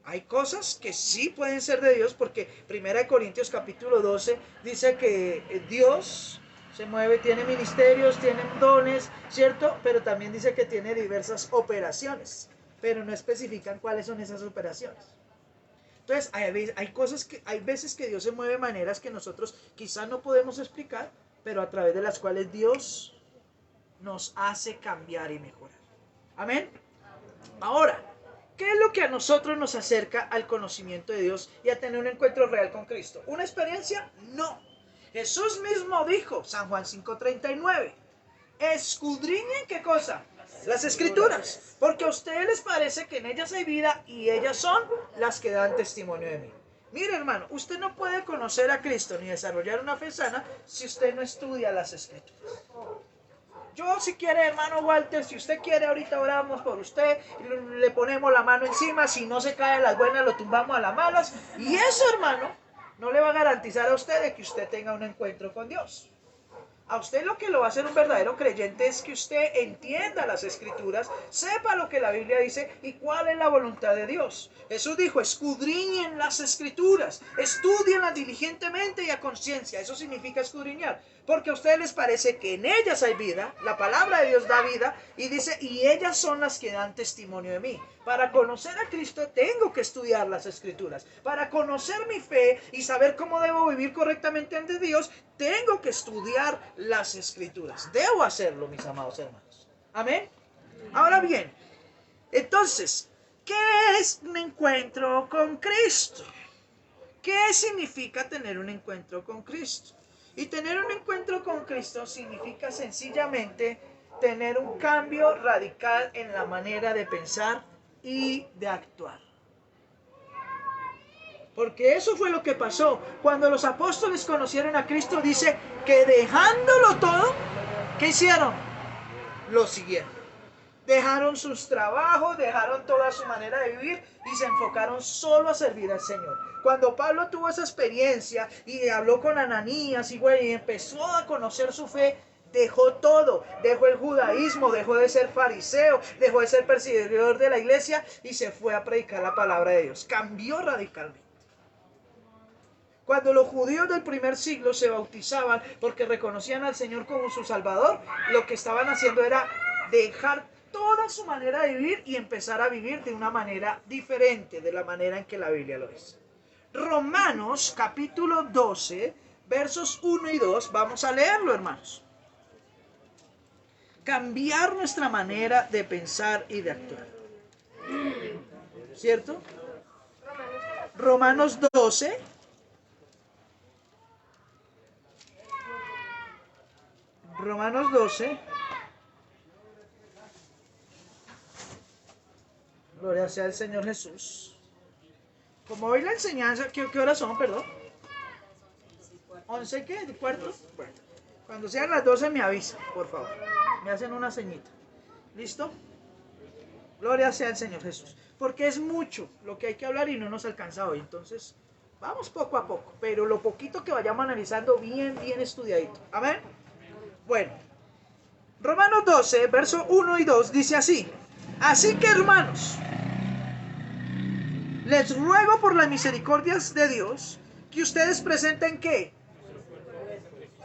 hay cosas que sí pueden ser de Dios, porque 1 Corintios capítulo 12 dice que Dios se mueve, tiene ministerios, tiene dones, ¿cierto? Pero también dice que tiene diversas operaciones, pero no especifican cuáles son esas operaciones. Entonces, hay veces que Dios se mueve de maneras que nosotros quizás no podemos explicar, pero a través de las cuales Dios nos hace cambiar y mejorar. Amén. Ahora, ¿qué es lo que a nosotros nos acerca al conocimiento de Dios y a tener un encuentro real con Cristo? ¿Una experiencia? No. Jesús mismo dijo, San Juan 5:39, escudriñen, ¿qué cosa? Las Escrituras, porque a ustedes les parece que en ellas hay vida y ellas son las que dan testimonio de mí. Mire, hermano, usted no puede conocer a Cristo ni desarrollar una fe sana si usted no estudia las Escrituras. Yo, si quiere, hermano Walter, si usted quiere, ahorita oramos por usted, le ponemos la mano encima, si no se cae a las buenas, lo tumbamos a las malas, y eso, hermano, no le va a garantizar a usted de que usted tenga un encuentro con Dios. A usted lo que lo va a hacer un verdadero creyente es que usted entienda las Escrituras, sepa lo que la Biblia dice y cuál es la voluntad de Dios. Jesús dijo, escudriñen las Escrituras, estudienlas diligentemente y a conciencia. Eso significa escudriñar, porque a ustedes les parece que en ellas hay vida, la palabra de Dios da vida, y dice, y ellas son las que dan testimonio de mí. Para conocer a Cristo tengo que estudiar las Escrituras. Para conocer mi fe y saber cómo debo vivir correctamente ante Dios, tengo que estudiar las Escrituras. Debo hacerlo, mis amados hermanos. Amén. Ahora bien, entonces, ¿qué es un encuentro con Cristo? ¿Qué significa tener un encuentro con Cristo? Y tener un encuentro con Cristo significa sencillamente tener un cambio radical en la manera de pensar y de actuar. Porque eso fue lo que pasó. Cuando los apóstoles conocieron a Cristo, dice que dejándolo todo, ¿qué hicieron? Lo siguieron. Dejaron sus trabajos, dejaron toda su manera de vivir y se enfocaron solo a servir al Señor. Cuando Pablo tuvo esa experiencia y habló con Ananías y empezó a conocer su fe, dejó todo, dejó el judaísmo, dejó de ser fariseo, dejó de ser perseguidor de la iglesia y se fue a predicar la palabra de Dios. Cambió radicalmente. Cuando los judíos del primer siglo se bautizaban porque reconocían al Señor como su Salvador, lo que estaban haciendo era dejar toda su manera de vivir y empezar a vivir de una manera diferente de la manera en que la Biblia lo dice. Romanos capítulo 12, versos 1 y 2, vamos a leerlo, hermanos. Cambiar nuestra manera de pensar y de actuar. ¿Cierto? Romanos 12. Romanos 12. Gloria sea al Señor Jesús. Como hoy la enseñanza, ¿qué horas son, perdón? 11, ¿qué? ¿De cuarto? Bueno, cuando sean las 12 me avisan, por favor. Me hacen una ceñita. ¿Listo? Gloria sea al Señor Jesús. Porque es mucho lo que hay que hablar y no nos alcanza hoy. Entonces, vamos poco a poco. Pero lo poquito que vayamos analizando, bien estudiadito. Amén. Bueno, Romanos 12, verso 1 y 2 dice así. Así que, hermanos, les ruego por las misericordias de Dios que ustedes presenten ¿qué?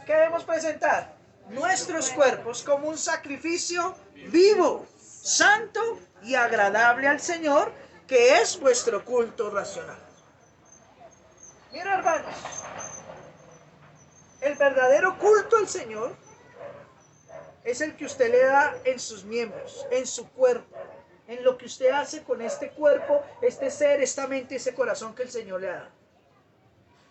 ¿Qué debemos presentar? Nuestros cuerpos como un sacrificio vivo, santo y agradable al Señor, que es vuestro culto racional. Mira, hermanos, el verdadero culto al Señor es el que usted le da en sus miembros, en su cuerpo, en lo que usted hace con este cuerpo, este ser, esta mente, ese corazón que el Señor le da.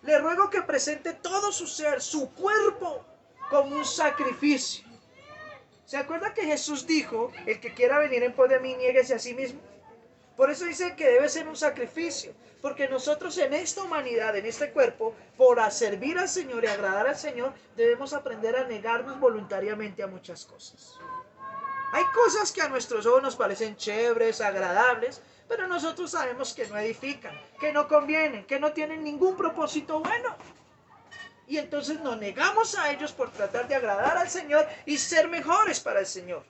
Le ruego que presente todo su ser, su cuerpo, como un sacrificio. ¿Se acuerda que Jesús dijo, el que quiera venir en pos de mí, niéguese a sí mismo? Por eso dice que debe ser un sacrificio, porque nosotros en esta humanidad, en este cuerpo, por servir al Señor y agradar al Señor, debemos aprender a negarnos voluntariamente a muchas cosas. Hay cosas que a nuestros ojos nos parecen chéveres, agradables, pero nosotros sabemos que no edifican, que no convienen, que no tienen ningún propósito bueno. Y entonces nos negamos a ellos por tratar de agradar al Señor y ser mejores para el Señor.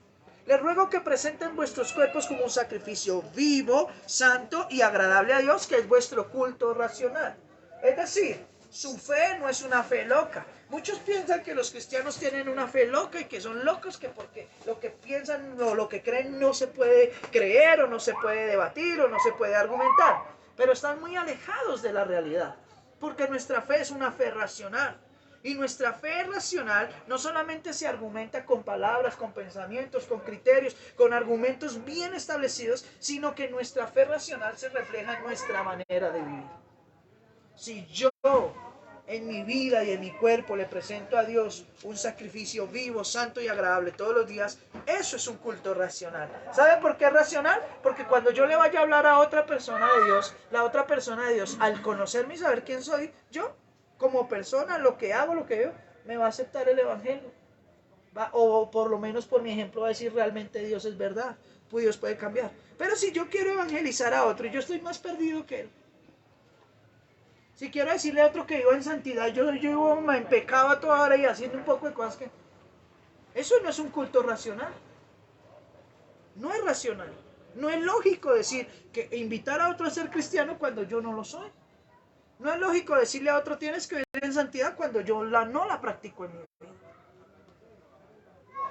Les ruego que presenten vuestros cuerpos como un sacrificio vivo, santo y agradable a Dios, que es vuestro culto racional. Es decir, su fe no es una fe loca. Muchos piensan que los cristianos tienen una fe loca y que son locos, que porque lo que piensan o lo que creen no se puede creer o no se puede debatir o no se puede argumentar. Pero están muy alejados de la realidad, porque nuestra fe es una fe racional. Y nuestra fe racional no solamente se argumenta con palabras, con pensamientos, con criterios, con argumentos bien establecidos, sino que nuestra fe racional se refleja en nuestra manera de vivir. Si yo en mi vida y en mi cuerpo le presento a Dios un sacrificio vivo, santo y agradable todos los días, eso es un culto racional. ¿Sabe por qué es racional? Porque cuando yo le vaya a hablar a otra persona de Dios, la otra persona de Dios, al conocerme y saber quién soy, yo como persona, lo que hago, lo que veo, me va a aceptar el evangelio. O por lo menos por mi ejemplo va a decir realmente Dios es verdad, pues Dios puede cambiar. Pero si yo quiero evangelizar a otro y yo estoy más perdido que él, si quiero decirle a otro que vivo en santidad, yo vivo en pecado a toda hora y haciendo un poco de cosas que... Eso no es un culto racional. No es racional. No es lógico decir que invitar a otro a ser cristiano cuando yo no lo soy. No es lógico decirle a otro tienes que vivir en santidad cuando yo no la practico en mi vida.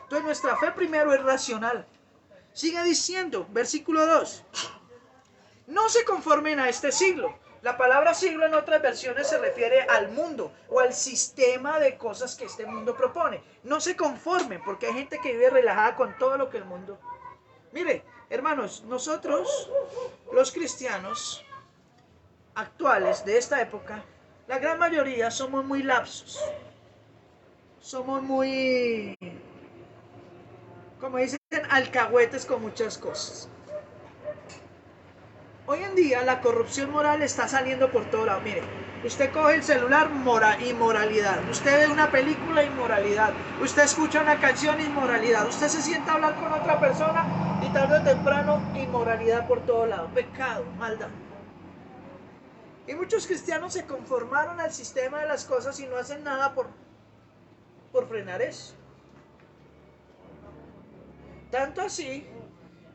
Entonces nuestra fe primero es racional. Sigue diciendo, versículo 2. No se conformen a este siglo. La palabra siglo en otras versiones se refiere al mundo o al sistema de cosas que este mundo propone. No se conformen porque hay gente que vive relajada con todo lo que el mundo... Mire, hermanos, nosotros, los cristianos actuales de esta época, la gran mayoría somos muy lapsos. Somos muy, como dicen, alcahuetes con muchas cosas. Hoy en día la corrupción moral está saliendo por todo lado. Mire, usted coge el celular, inmoralidad. Usted ve una película, inmoralidad. Usted escucha una canción, inmoralidad. Usted se sienta a hablar con otra persona y tarde o temprano, inmoralidad por todo lado. Pecado, maldad. Y muchos cristianos se conformaron al sistema de las cosas y no hacen nada por frenar eso. Tanto así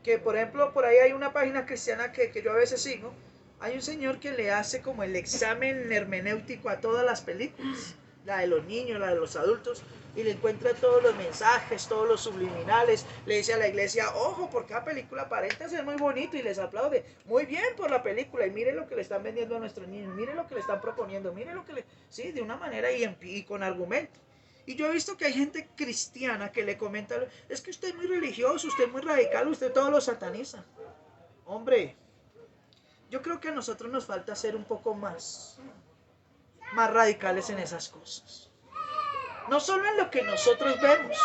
que, por ejemplo, por ahí hay una página cristiana que yo a veces sigo. Hay un señor que le hace como el examen hermenéutico a todas las películas, la de los niños, la de los adultos, y le encuentra todos los mensajes, todos los subliminales. Le dice a la iglesia, ojo, porque la película aparenta ser muy bonito, y les aplaude. Muy bien por la película, y mire lo que le están vendiendo a nuestros niños, mire lo que le están proponiendo, mire lo que le... Sí, de una manera y con argumento. Y yo he visto que hay gente cristiana que le comenta, es que usted es muy religioso, usted es muy radical, usted todo lo sataniza. Hombre, yo creo que a nosotros nos falta ser un poco más radicales en esas cosas. No solo en lo que nosotros vemos,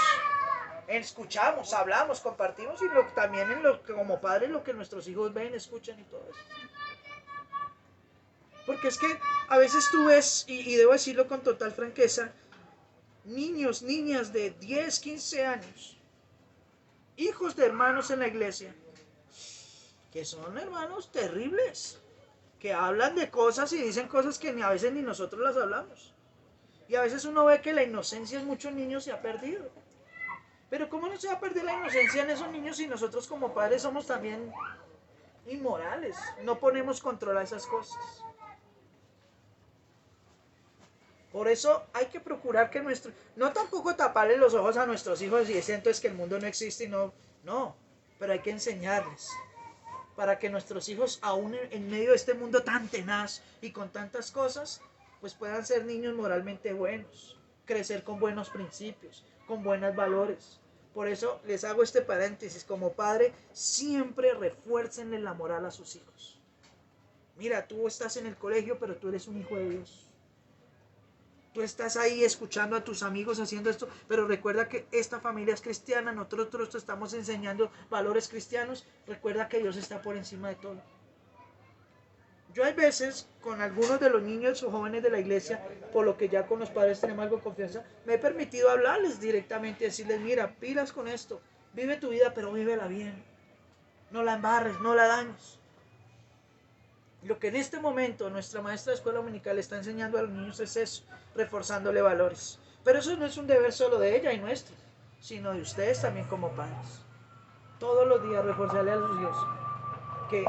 escuchamos, hablamos, compartimos, sino también en lo que como padres, lo que nuestros hijos ven, escuchan y todo eso. Porque es que a veces tú ves, y debo decirlo con total franqueza, niños, niñas de 10, 15 años, hijos de hermanos en la iglesia, que son hermanos terribles, que hablan de cosas y dicen cosas que a veces ni nosotros las hablamos. Y a veces uno ve que la inocencia en muchos niños se ha perdido. Pero ¿cómo no se va a perder la inocencia en esos niños si nosotros como padres somos también inmorales? No ponemos control a esas cosas. Por eso hay que procurar que no tampoco taparle los ojos a nuestros hijos y decir entonces que el mundo no existe y no, pero hay que enseñarles para que nuestros hijos aún en medio de este mundo tan tenaz y con tantas cosas, pues puedan ser niños moralmente buenos, crecer con buenos principios, con buenos valores, Por eso les hago este paréntesis. Como padre, siempre refuércenle la moral a sus hijos. Mira, tú estás en el colegio, pero tú eres un hijo de Dios. Tú estás ahí escuchando a tus amigos haciendo esto, pero recuerda que esta familia es cristiana, nosotros te estamos enseñando valores cristianos. Recuerda que Dios está por encima de todo. Yo hay veces con algunos de los niños o jóvenes de la iglesia, por lo que ya con los padres tenemos algo de confianza, me he permitido hablarles directamente, decirles, mira, pilas con esto, vive tu vida, pero vívela bien. No la embarres, no la dañes. Lo que en este momento nuestra maestra de escuela dominical está enseñando a los niños es eso, reforzándole valores. Pero eso no es un deber solo de ella y nuestro, sino de ustedes también como padres. Todos los días reforzarle a los hijos que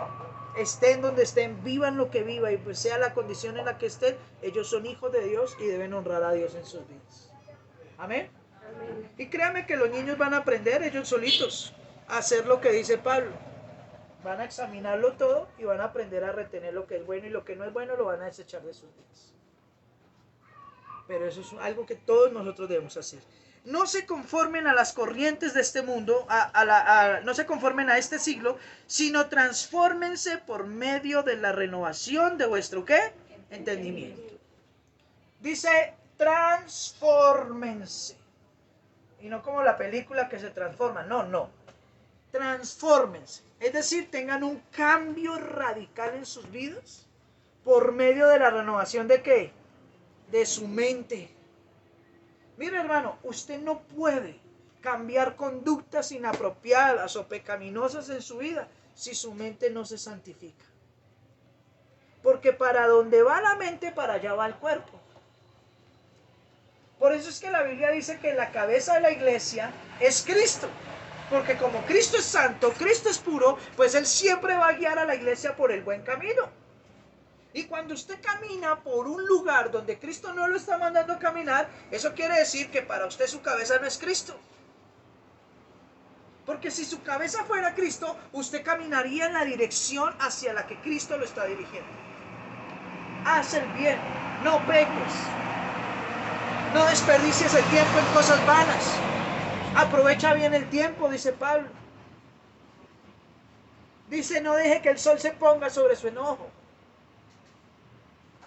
estén donde estén, vivan lo que vivan y pues sea la condición en la que estén, ellos son hijos de Dios y deben honrar a Dios en sus vidas. Amén. Amén. Y créanme que los niños van a aprender ellos solitos a hacer lo que dice Pablo. Van a examinarlo todo y van a aprender a retener lo que es bueno y lo que no es bueno lo van a desechar de sus vidas. Pero eso es algo que todos nosotros debemos hacer. No se conformen a las corrientes de este mundo, no se conformen a este siglo, sino transfórmense por medio de la renovación de vuestro ¿qué? Entendimiento. Dice, transfórmense. Y no como la película que se transforma, no. Transfórmense. Es decir, tengan un cambio radical en sus vidas por medio de la renovación ¿de qué? De su mente. Mire, hermano, usted no puede cambiar conductas inapropiadas o pecaminosas en su vida si su mente no se santifica. Porque para donde va la mente, para allá va el cuerpo. Por eso es que la Biblia dice que la cabeza de la iglesia es Cristo. Porque como Cristo es santo, Cristo es puro, pues Él siempre va a guiar a la iglesia por el buen camino. Y cuando usted camina por un lugar donde Cristo no lo está mandando a caminar, eso quiere decir que para usted su cabeza no es Cristo. Porque si su cabeza fuera Cristo, usted caminaría en la dirección hacia la que Cristo lo está dirigiendo. Haz el bien, no peques. No desperdicies el tiempo en cosas vanas. Aprovecha bien el tiempo, dice Pablo. Dice, no deje que el sol se ponga sobre su enojo.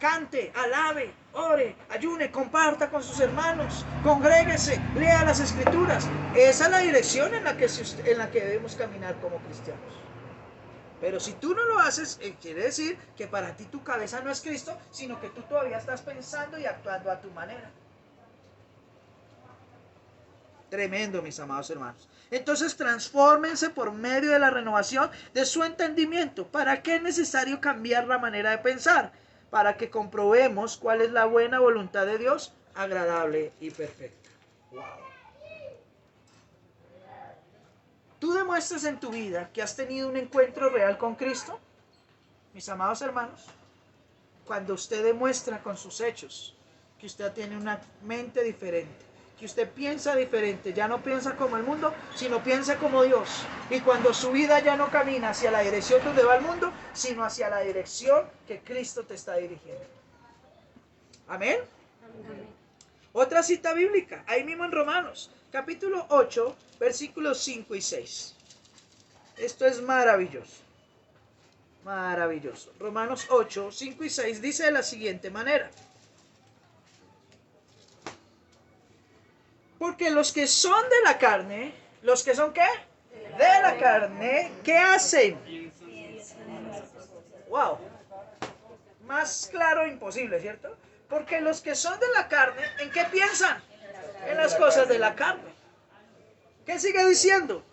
Cante, alabe, ore, ayune, comparta con sus hermanos, congréguese, lea las escrituras. Esa es la dirección en la que debemos caminar como cristianos. Pero si tú no lo haces, quiere decir que para ti tu cabeza no es Cristo, sino que tú todavía estás pensando y actuando a tu manera. Tremendo, mis amados hermanos. Entonces, transfórmense por medio de la renovación de su entendimiento. ¿Para qué es necesario cambiar la manera de pensar? Para que comprobemos cuál es la buena voluntad de Dios, agradable y perfecta. Wow. ¿Tú demuestras en tu vida que has tenido un encuentro real con Cristo? Mis amados hermanos, cuando usted demuestra con sus hechos que usted tiene una mente diferente, que usted piensa diferente, ya no piensa como el mundo, sino piensa como Dios. Y cuando su vida ya no camina hacia la dirección donde va el mundo, sino hacia la dirección que Cristo te está dirigiendo. ¿Amén? Amén. Otra cita bíblica, ahí mismo en Romanos, capítulo 8, versículos 5 y 6. Esto es maravilloso. Maravilloso. Romanos 8, 5 y 6 dice de la siguiente manera. Porque los que son de la carne, ¿los que son qué? De la carne, ¿qué hacen? Wow. Más claro imposible, ¿cierto? Porque los que son de la carne, ¿en qué piensan? En las cosas de la carne. ¿Qué sigue diciendo?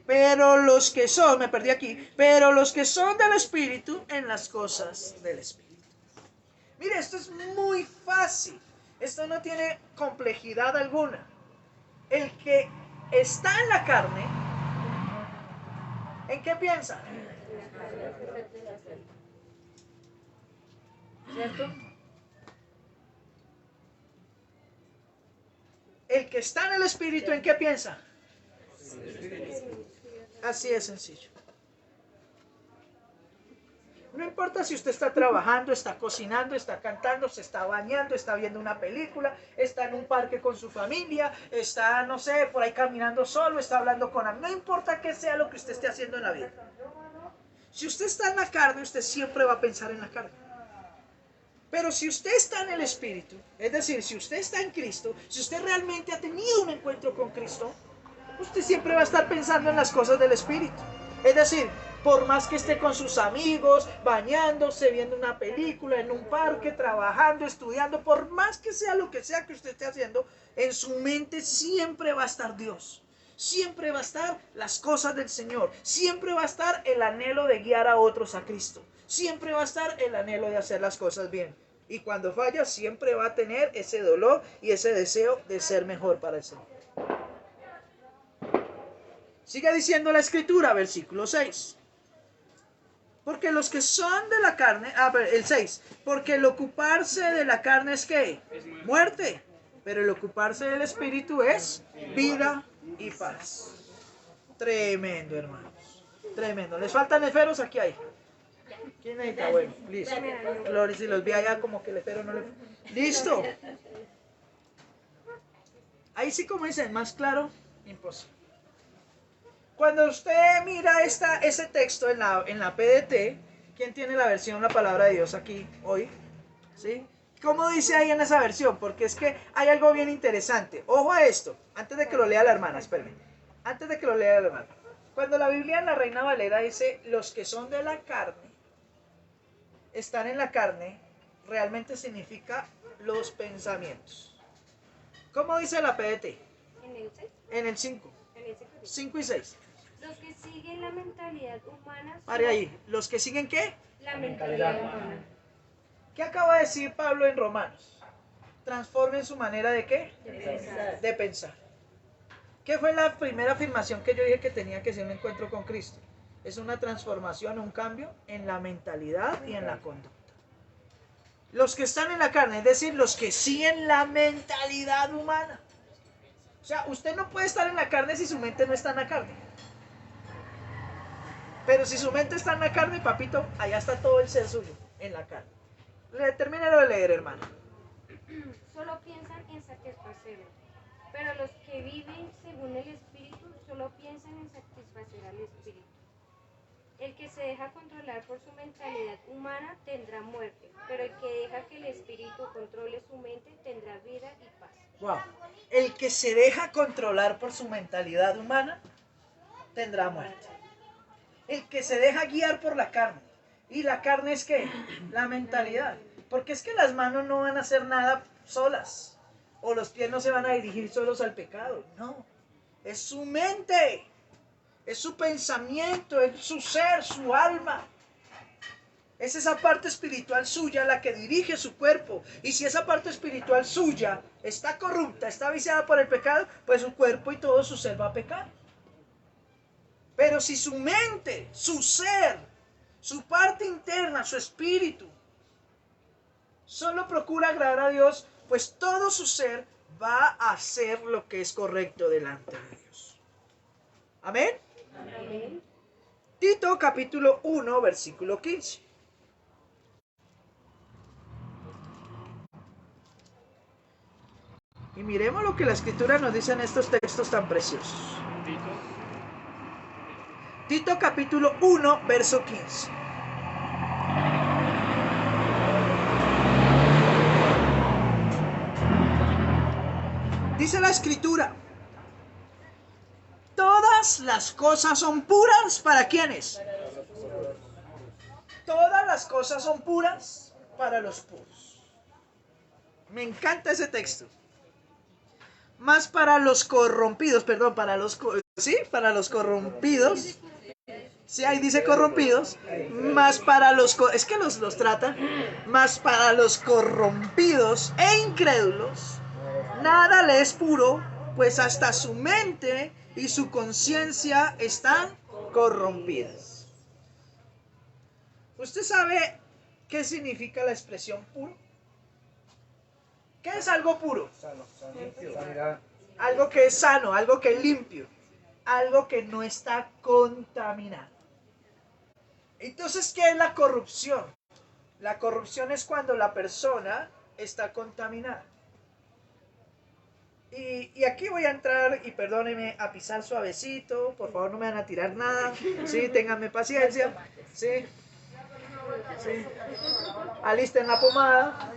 Pero los que son, me perdí aquí, pero los que son del Espíritu, en las cosas del Espíritu. Mire, esto es muy fácil. Esto no tiene complejidad alguna. El que está en la carne, ¿en qué piensa? ¿Cierto? El que está en el Espíritu, ¿en qué piensa? Así es sencillo. No importa si usted está trabajando, está cocinando, está cantando, se está bañando, está viendo una película, está en un parque con su familia, está, no sé, por ahí caminando solo, está hablando con amigos. No importa qué sea lo que usted esté haciendo en la vida. Si usted está en la carne, usted siempre va a pensar en la carne. Pero si usted está en el Espíritu, es decir, si usted está en Cristo, si usted realmente ha tenido un encuentro con Cristo, usted siempre va a estar pensando en las cosas del Espíritu. Es decir, por más que esté con sus amigos, bañándose, viendo una película, en un parque, trabajando, estudiando, por más que sea lo que sea que usted esté haciendo, en su mente siempre va a estar Dios. Siempre va a estar las cosas del Señor. Siempre va a estar el anhelo de guiar a otros a Cristo. Siempre va a estar el anhelo de hacer las cosas bien. Y cuando falla, siempre va a tener ese dolor y ese deseo de ser mejor para el Señor. Sigue diciendo la Escritura, versículo 6. Porque los que son de la carne, el 6, porque el ocuparse de la carne es ¿qué? Muerte, pero el ocuparse del Espíritu es vida y paz. Tremendo, hermanos, tremendo. ¿Les faltan esferos? Aquí hay. ¿Quién necesita? Bueno, listo. Gloria, si los vi allá como que el esfero no le... Listo. Ahí sí, como dicen, más claro, imposible. Cuando usted mira ese texto en la PDT, ¿quién tiene la versión La Palabra de Dios aquí hoy? ¿Sí? ¿Cómo dice ahí en esa versión? Porque es que hay algo bien interesante. Ojo a esto, antes de que lo lea la hermana, espérenme. Antes de que lo lea la hermana. Cuando la Biblia en la Reina Valera dice, los que son de la carne, están en la carne, realmente significa los pensamientos. ¿Cómo dice la PDT? En el 5. 5 y 6. Los que siguen la mentalidad humana. Pare ahí. ¿Los que siguen qué? La mentalidad humana. ¿Qué acaba de decir Pablo en Romanos? Transformen su manera de ¿qué? De pensar. ¿Qué fue la primera afirmación que yo dije que tenía que ser un encuentro con Cristo? Es una transformación, un cambio en la mentalidad y en la conducta. Los que están en la carne, es decir, los que siguen la mentalidad humana. O sea, usted no puede estar en la carne si su mente no está en la carne. Pero si su mente está en la carne, papito, allá está todo el ser suyo, en la carne. Termínelo de leer, hermano. Solo piensan en satisfacerlo. Pero los que viven según el Espíritu solo piensan en satisfacer al Espíritu. El que se deja controlar por su mentalidad humana tendrá muerte, pero el que deja que el Espíritu controle su mente tendrá vida y paz. Wow. El que se deja controlar por su mentalidad humana tendrá muerte. El que se deja guiar por la carne. ¿Y la carne es qué? La mentalidad. Porque es que las manos no van a hacer nada solas. O los pies no se van a dirigir solos al pecado. No. Es su mente. Es su pensamiento. Es su ser, su alma. Es esa parte espiritual suya la que dirige su cuerpo. Y si esa parte espiritual suya está corrupta, está viciada por el pecado, pues su cuerpo y todo su ser va a pecar. Pero si su mente, su ser, su parte interna, su espíritu, solo procura agradar a Dios, pues todo su ser va a hacer lo que es correcto delante de Dios. Amén. Amén. Tito capítulo 1, versículo 15. Y miremos lo que la Escritura nos dice en estos textos tan preciosos. Tito capítulo 1, verso 15. Dice la Escritura, todas las cosas son puras, ¿para quiénes? Todas las cosas son puras para los puros. Me encanta ese texto. Más para los corrompidos, perdón, para los corrompidos. Sí, ahí dice corrompidos. Más para los, es que los trata. Más para los corrompidos e incrédulos. Nada le es puro, pues hasta su mente y su conciencia están corrompidas. ¿Usted sabe qué significa la expresión puro? ¿Qué es algo puro? Algo que es sano, algo que es limpio, algo que no está contaminado. Entonces, ¿qué es la corrupción? La corrupción es cuando la persona está contaminada. Y aquí voy a entrar, y perdónenme, a pisar suavecito, por favor no me van a tirar nada, sí, ténganme paciencia, sí, sí, alisten la pomada.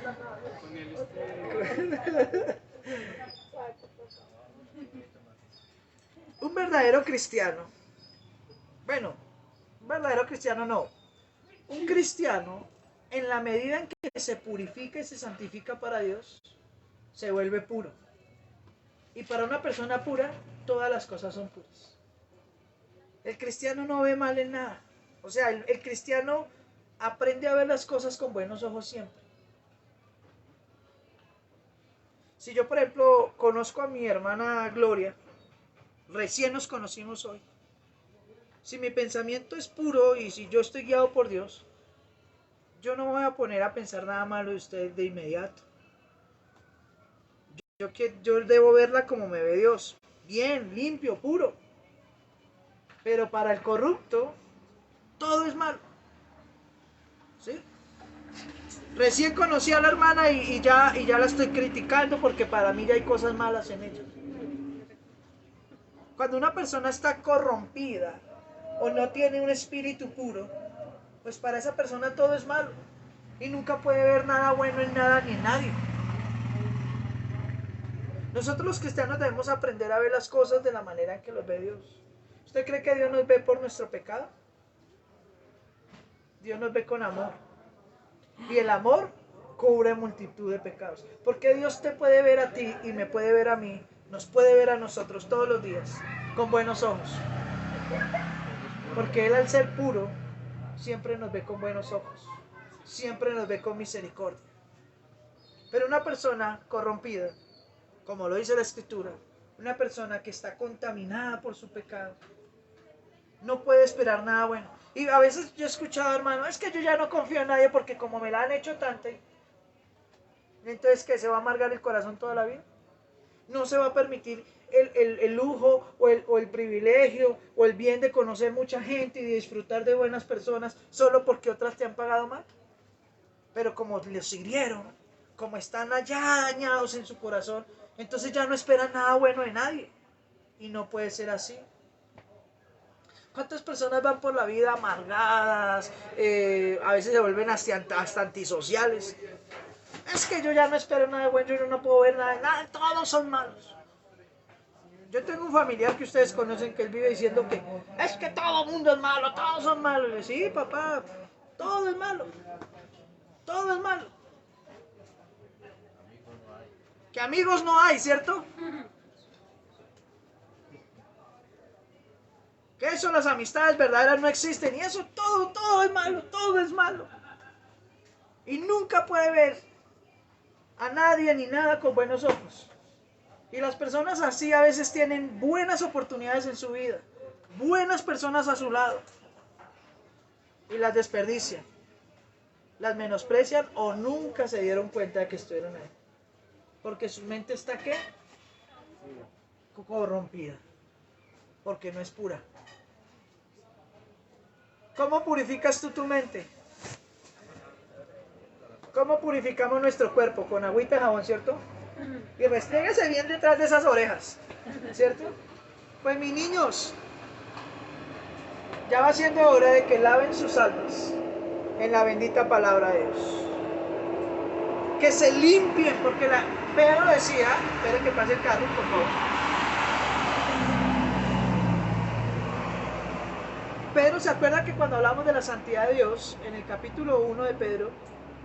Un verdadero cristiano, bueno, un verdadero cristiano no, un cristiano, en la medida en que se purifica y se santifica para Dios, se vuelve puro. Y para una persona pura, todas las cosas son puras. El cristiano no ve mal en nada. O sea, el cristiano aprende a ver las cosas con buenos ojos siempre. Si yo, por ejemplo, conozco a mi hermana Gloria, recién nos conocimos hoy. Si mi pensamiento es puro y si yo estoy guiado por Dios, yo no me voy a poner a pensar nada malo de usted de inmediato. Yo debo verla como me ve Dios, bien, limpio, puro. Pero para el corrupto, todo es malo. ¿Sí? Recién conocí a la hermana y ya la estoy criticando porque para mí ya hay cosas malas en ella. Cuando una persona está corrompida o no tiene un espíritu puro, pues para esa persona todo es malo. Y nunca puede ver nada bueno en nada ni en nadie. Nosotros los cristianos debemos aprender a ver las cosas de la manera en que los ve Dios. ¿Usted cree que Dios nos ve por nuestro pecado? Dios nos ve con amor. Y el amor cubre multitud de pecados. Porque Dios te puede ver a ti y me puede ver a mí, nos puede ver a nosotros todos los días con buenos ojos. Porque Él, al ser puro, siempre nos ve con buenos ojos. Siempre nos ve con misericordia. Pero una persona corrompida, como lo dice la Escritura, una persona que está contaminada por su pecado, no puede esperar nada bueno. Y a veces yo he escuchado, hermano, es que yo ya no confío en nadie porque como me la han hecho tanto, entonces que se va a amargar el corazón toda la vida. No se va a permitir el lujo o el privilegio o el bien de conocer mucha gente y de disfrutar de buenas personas solo porque otras te han pagado mal. Pero como les hirieron, como están allá dañados en su corazón, entonces ya no esperan nada bueno de nadie. Y no puede ser así. ¿Cuántas personas van por la vida amargadas? A veces se vuelven hasta antisociales. Es que yo ya no espero nada bueno, yo no puedo ver nada, todos son malos. Yo tengo un familiar que ustedes conocen que él vive diciendo que es que todo el mundo es malo, todos son malos. Y le digo, sí, papá, todo es malo. Todo es malo. Que amigos no hay, ¿cierto? Que eso, las amistades verdaderas no existen. Y eso todo es malo, todo es malo. Y nunca puede ver a nadie ni nada con buenos ojos. Y las personas así a veces tienen buenas oportunidades en su vida, buenas personas a su lado, y las desperdician, las menosprecian o nunca se dieron cuenta de que estuvieron ahí. Porque su mente está, ¿qué? Corrompida, porque no es pura. ¿Cómo purificas tú tu mente? ¿Cómo purificamos nuestro cuerpo? Con agüita y jabón, ¿cierto? Y restréguese bien detrás de esas orejas, ¿cierto? Pues mis niños, ya va siendo hora de que laven sus almas en la bendita palabra de Dios. Que se limpien, porque Pedro decía, esperen que pase el carro, por favor. Pedro se acuerda que cuando hablamos de la santidad de Dios, en el capítulo 1 de Pedro,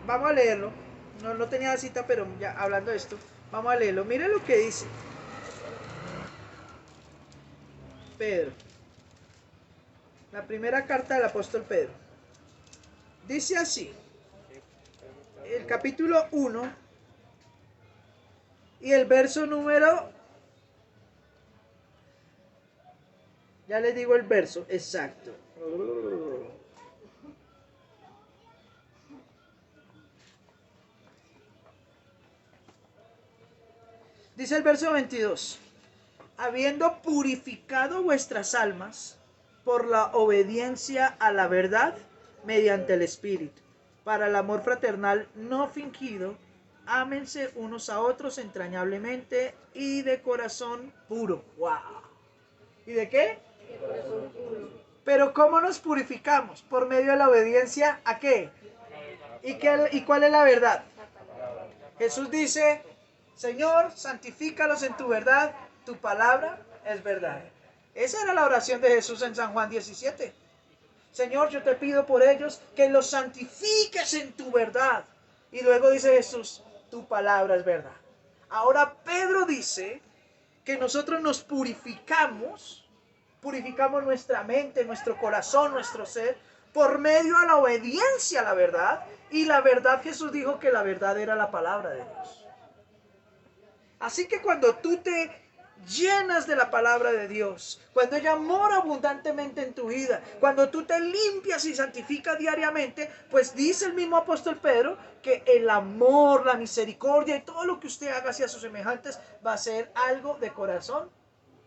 vamos a leerlo, no tenía cita, pero ya hablando de esto, vamos a leerlo. Miren lo que dice Pedro, la primera carta del apóstol Pedro. Dice así, el capítulo 1 y el verso número, ya les digo el verso exacto. Dice el verso 22, habiendo purificado vuestras almas por la obediencia a la verdad mediante el Espíritu. Para el amor fraternal no fingido, ámense unos a otros entrañablemente y de corazón puro. ¡Wow! ¿Y de qué? De corazón puro. Pero ¿cómo nos purificamos? Por medio de la obediencia ¿a qué? ¿Y cuál es la verdad? Jesús dice, Señor, santifícalos en tu verdad, tu palabra es verdad. Esa era la oración de Jesús en San Juan 17. Señor, yo te pido por ellos que los santifiques en tu verdad. Y luego dice Jesús, tu palabra es verdad. Ahora Pedro dice que nosotros nos purificamos nuestra mente, nuestro corazón, nuestro ser, por medio de la obediencia a la verdad. Y la verdad, Jesús dijo que la verdad era la palabra de Dios. Así que cuando tú te llenas de la palabra de Dios, cuando ella mora abundantemente en tu vida, cuando tú te limpias y santificas diariamente, pues dice el mismo apóstol Pedro que el amor, la misericordia y todo lo que usted haga hacia sus semejantes va a ser algo de corazón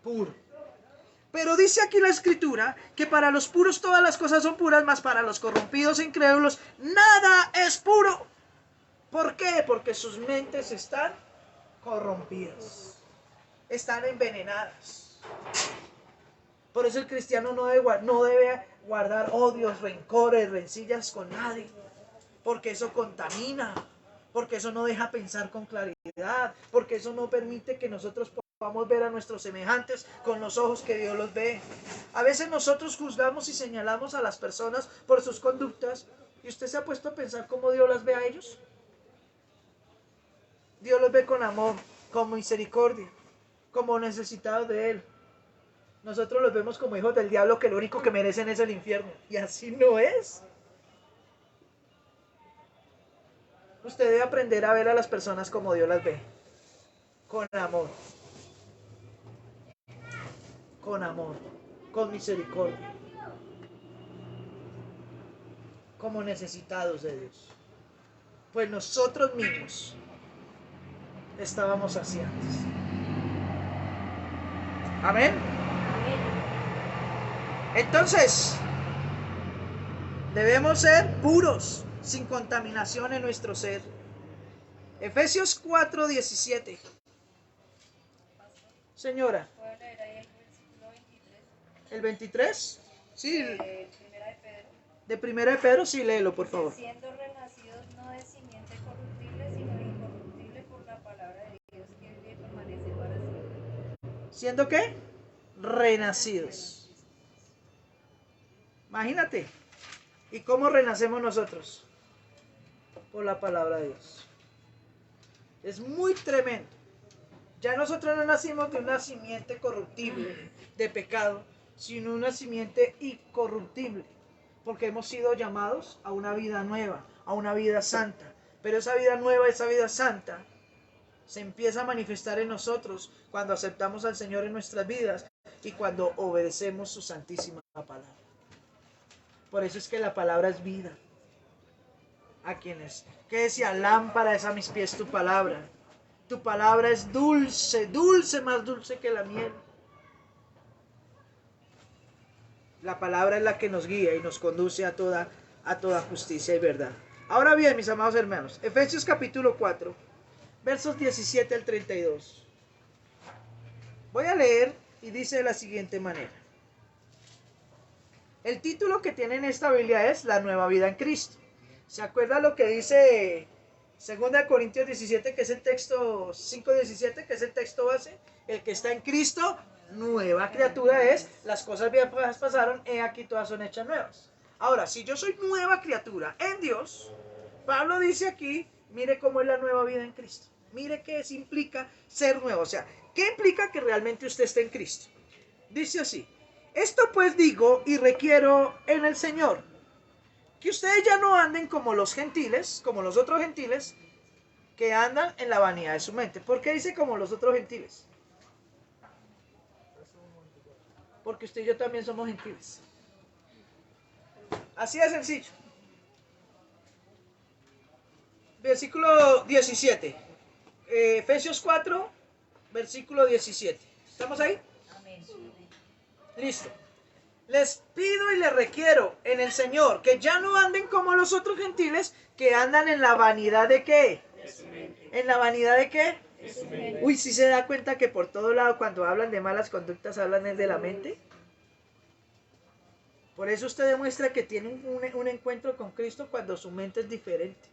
puro. Pero dice aquí la escritura que para los puros todas las cosas son puras, mas para los corrompidos e incrédulos nada es puro. ¿Por qué? Porque sus mentes están corrompidas, están envenenadas. Por eso el cristiano no debe guardar odios, rencores, rencillas con nadie, porque eso contamina, porque eso no deja pensar con claridad, porque eso no permite que nosotros podamos ver a nuestros semejantes con los ojos que Dios los ve. A veces nosotros juzgamos y señalamos a las personas por sus conductas, y usted se ha puesto a pensar cómo Dios las ve a ellos. Dios los ve con amor, con misericordia, como necesitados de Él. Nosotros los vemos como hijos del diablo que lo único que merecen es el infierno. Y así no es. Usted debe aprender a ver a las personas como Dios las ve. Con amor. Con amor. Con misericordia. Como necesitados de Dios. Pues nosotros mismos estábamos así antes. Amén. Entonces, debemos ser puros, sin contaminación en nuestro ser. Efesios 4:17. Señora. ¿Puedo leer ahí el versículo 23? ¿El 23? Sí. Primera de Pedro. De Primera de Pedro, sí, léelo, por favor. Siendo renacidos no de simiente corruptible, sino de incorruptible por la palabra de Dios que vive y permanece para siempre. ¿Siendo qué? Renacidos. Imagínate. ¿Y cómo renacemos nosotros? Por la palabra de Dios. Es muy tremendo. Ya nosotros no nacimos de una simiente corruptible de pecado, sino una simiente incorruptible, porque hemos sido llamados a una vida nueva, a una vida santa. Pero esa vida nueva, esa vida santa, se empieza a manifestar en nosotros cuando aceptamos al Señor en nuestras vidas y cuando obedecemos su santísima palabra. Por eso es que la palabra es vida. ¿A quienes? Que decía, lámpara es a mis pies tu palabra. Tu palabra es dulce, dulce, más dulce que la miel. La palabra es la que nos guía y nos conduce a toda justicia y verdad. Ahora bien, mis amados hermanos, Efesios capítulo 4, versos 17 al 32. Voy a leer y dice de la siguiente manera. El título que tiene en esta Biblia es La nueva vida en Cristo. ¿Se acuerda lo que dice 2 Corintios 17, que es el texto 5:17, que es el texto base? El que está en Cristo, nueva criatura es. Las cosas viejas pasaron, he aquí todas son hechas nuevas. Ahora, si yo soy nueva criatura en Dios, Pablo dice aquí, mire cómo es la nueva vida en Cristo. Mire qué implica ser nuevo. O sea, ¿qué implica que realmente usted esté en Cristo? Dice así. Esto pues digo y requiero en el Señor, que ustedes ya no anden como los gentiles, como los otros gentiles, que andan en la vanidad de su mente. ¿Por qué dice como los otros gentiles? Porque usted y yo también somos gentiles. Así de sencillo. Versículo 17. Efesios 4, versículo 17. ¿Estamos ahí? Amén. Listo. Les pido y les requiero en el Señor que ya no anden como los otros gentiles que andan en la vanidad de ¿qué? ¿En la vanidad de qué? Uy, ¿sí se da cuenta que por todo lado cuando hablan de malas conductas hablan es de la mente? Por eso usted demuestra que tiene un encuentro con Cristo cuando su mente es diferente.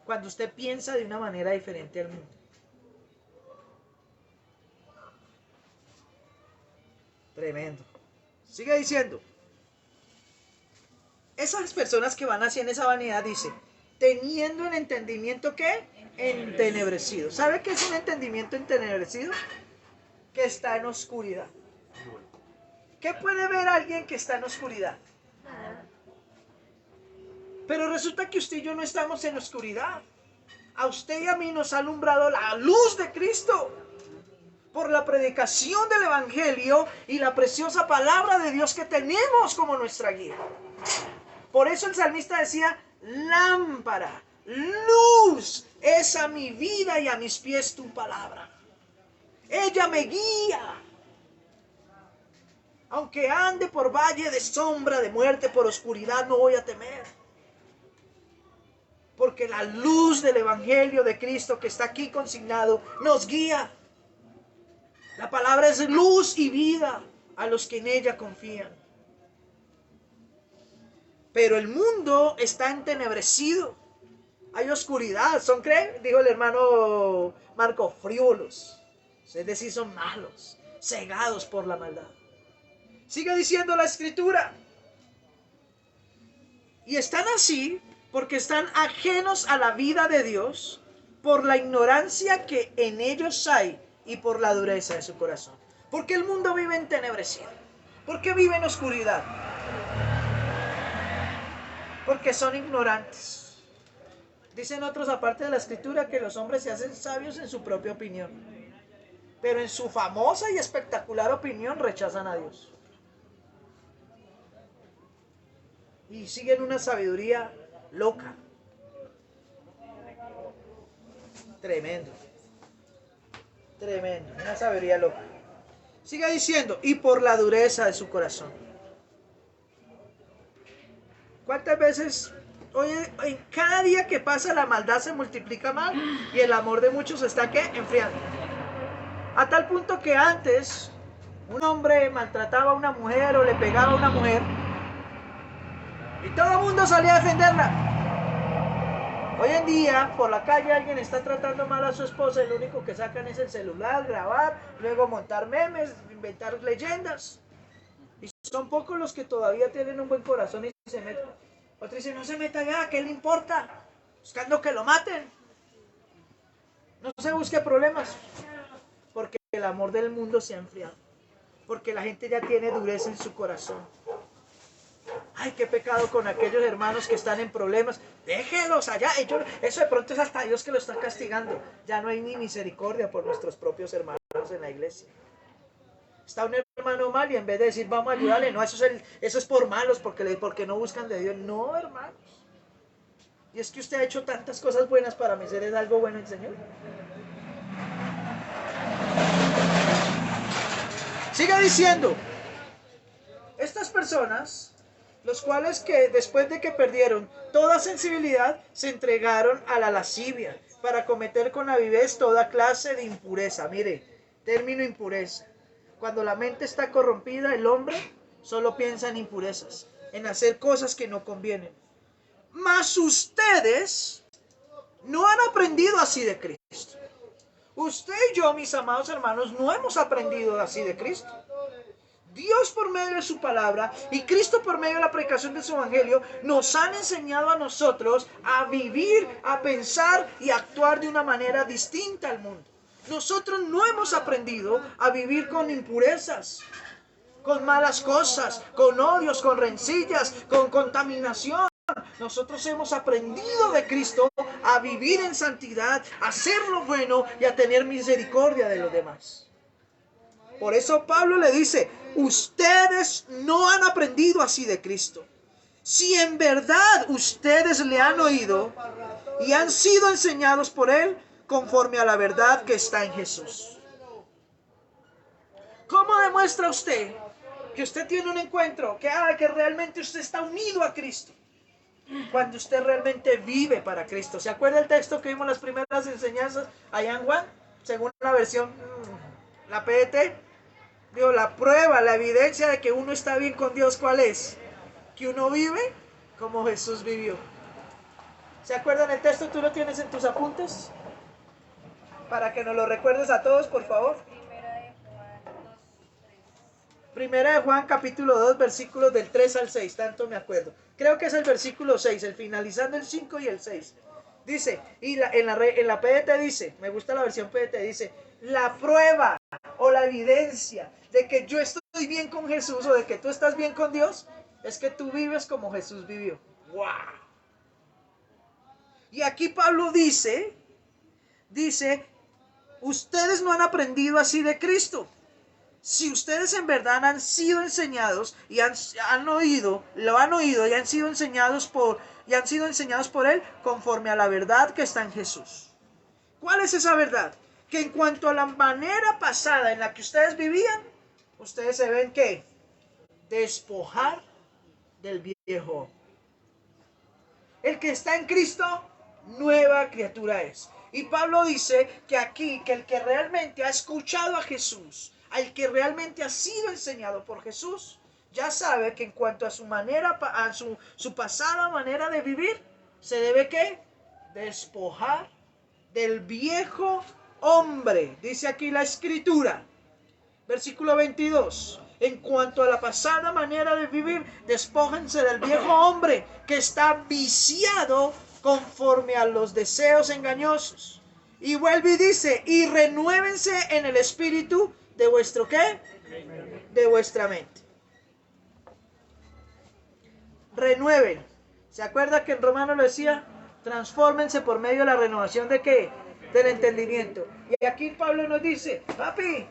Cuando usted piensa de una manera diferente al mundo. Tremendo. Sigue diciendo. Esas personas que van hacia esa vanidad, dice, teniendo el entendimiento ¿qué? Entenebrecido. ¿Sabe qué es un entendimiento entenebrecido? Que está en oscuridad. ¿Qué puede ver alguien que está en oscuridad? Pero resulta que usted y yo no estamos en oscuridad. A usted y a mí nos ha alumbrado la luz de Cristo. Por la predicación del Evangelio y la preciosa palabra de Dios que tenemos como nuestra guía. Por eso el salmista decía, lámpara, luz es a mi vida y a mis pies tu palabra. Ella me guía. Aunque ande por valle de sombra, de muerte, por oscuridad, no voy a temer. Porque la luz del Evangelio de Cristo que está aquí consignado nos guía. La palabra es luz y vida a los que en ella confían. Pero el mundo está entenebrecido. Hay oscuridad. Son, dijo el hermano Marco, frívolos. Es decir, son malos, cegados por la maldad. Sigue diciendo la Escritura. Y están así porque están ajenos a la vida de Dios por la ignorancia que en ellos hay y por la dureza de su corazón. Porque el mundo vive entenebrecido. Porque vive en oscuridad. Porque son ignorantes. Dicen otros aparte de la Escritura que los hombres se hacen sabios en su propia opinión. Pero en su famosa y espectacular opinión rechazan a Dios. Y siguen una sabiduría loca. Tremendo. Tremendo. Una sabiduría loca. Sigue diciendo, y por la dureza de su corazón. ¿Cuántas veces, oye, en cada día que pasa la maldad se multiplica más y el amor de muchos está ¿qué? Enfriando? A tal punto que antes un hombre maltrataba a una mujer o le pegaba a una mujer y todo el mundo salía a defenderla. Hoy en día, por la calle alguien está tratando mal a su esposa y lo único que sacan es el celular, grabar, luego montar memes, inventar leyendas. Y son pocos los que todavía tienen un buen corazón y se meten. Otro dice, no se meta ya, ¿qué le importa? Buscando que lo maten. No se busque problemas. Porque el amor del mundo se ha enfriado. Porque la gente ya tiene dureza en su corazón. Ay, qué pecado con aquellos hermanos que están en problemas. Déjelos allá. Eso de pronto es hasta Dios que lo está castigando. Ya no hay ni misericordia por nuestros propios hermanos en la iglesia. Está un hermano mal y en vez de decir vamos a ayudarle, no, eso es por malos, porque no buscan de Dios. No, hermanos. Y es que usted ha hecho tantas cosas buenas para mí, ¿es algo bueno el Señor? Sigue diciendo, estas personas, los cuales que después de que perdieron toda sensibilidad, se entregaron a la lascivia para cometer con avidez toda clase de impureza. Mire, término impureza. Cuando la mente está corrompida, el hombre solo piensa en impurezas, en hacer cosas que no convienen. Mas ustedes no han aprendido así de Cristo. Usted y yo, mis amados hermanos, no hemos aprendido así de Cristo. Dios por medio de su palabra y Cristo por medio de la predicación de su evangelio nos han enseñado a nosotros a vivir, a pensar y a actuar de una manera distinta al mundo. Nosotros no hemos aprendido a vivir con impurezas, con malas cosas, con odios, con rencillas, con contaminación. Nosotros hemos aprendido de Cristo a vivir en santidad, a hacer lo bueno y a tener misericordia de los demás. Por eso Pablo le dice, ustedes no han aprendido así de Cristo. Si en verdad ustedes le han oído y han sido enseñados por Él conforme a la verdad que está en Jesús. ¿Cómo demuestra usted que usted tiene un encuentro, que realmente usted está unido a Cristo. Cuando usted realmente vive para Cristo. ¿Se acuerda el texto que vimos las primeras enseñanzas allá en Juan? Según la versión, la PDT. Digo, la prueba, la evidencia de que uno está bien con Dios, ¿cuál es? Que uno vive como Jesús vivió. ¿Se acuerdan el texto? ¿Tú lo tienes en tus apuntes? Para que nos lo recuerdes a todos, por favor. Primera de Juan capítulo 2, versículos del 3 al 6, tanto me acuerdo. Creo que es el versículo 6, el finalizando el 5 y el 6. Dice, y en la PDT dice, me gusta la versión PDT, dice, la prueba o la evidencia de que yo estoy bien con Jesús o de que tú estás bien con Dios, es que tú vives como Jesús vivió. ¡Wow! Y aquí Pablo dice, ustedes no han aprendido así de Cristo. Si ustedes en verdad han sido enseñados y lo han oído y han sido enseñados por Él conforme a la verdad que está en Jesús. ¿Cuál es esa verdad? Que en cuanto a la manera pasada en la que ustedes vivían, ustedes se ven que despojar del viejo. El que está en Cristo, nueva criatura es. Y Pablo dice que aquí, que el que realmente ha escuchado a Jesús, al que realmente ha sido enseñado por Jesús, ya sabe que en cuanto a su manera, a su pasada manera de vivir, se debe ¿qué? Despojar del viejo hombre. Dice aquí la escritura, versículo 22. En cuanto a la pasada manera de vivir, despójense del viejo hombre que está viciado conforme a los deseos engañosos. Y vuelve y dice, y renuévense en el espíritu de vuestro ¿qué? De vuestra mente. Renueven. ¿Se acuerda que en Romanos lo decía? Transfórmense por medio de la renovación de ¿qué? Del entendimiento. Y aquí Pablo nos dice, papi,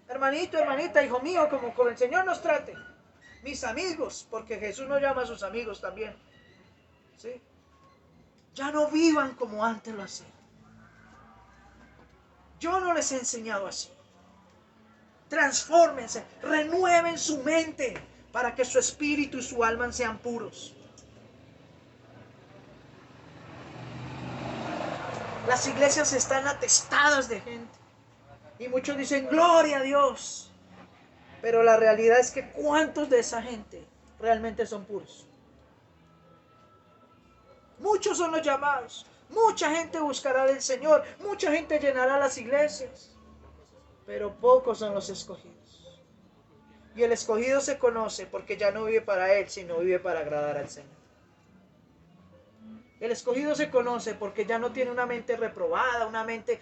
hermanito, hermanita, hijo mío, como el Señor nos trate. Mis amigos, porque Jesús nos llama a sus amigos también. ¿Sí? Ya no vivan como antes lo hacían. Yo no les he enseñado así. Transfórmense, renueven su mente para que su espíritu y su alma sean puros. Las iglesias están atestadas de gente y muchos dicen gloria a Dios, pero la realidad es que ¿cuántos de esa gente realmente son puros? Muchos son los llamados, mucha gente buscará del Señor, mucha gente llenará las iglesias, pero pocos son los escogidos. Y el escogido se conoce porque ya no vive para Él, sino vive para agradar al Señor. El escogido se conoce porque ya no tiene una mente reprobada, una mente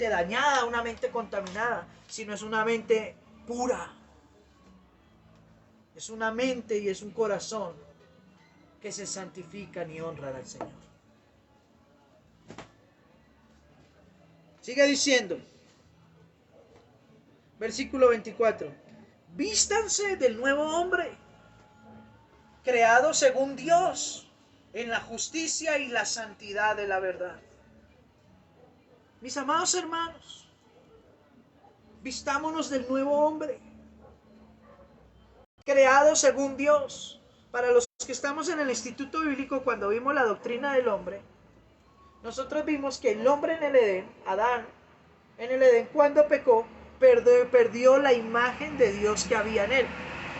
dañada, una mente contaminada, sino es una mente pura. Es una mente y es un corazón que se santifican y honran al Señor. Sigue diciendo, versículo 24, vístanse del nuevo hombre, creado según Dios, en la justicia y la santidad de la verdad. Mis amados hermanos, vistámonos del nuevo hombre, creado según Dios. Para los que estamos en el Instituto Bíblico, cuando vimos la doctrina del hombre, nosotros vimos que el hombre en el Edén, Adán, en el Edén, cuando pecó, perdió la imagen de Dios que había en él.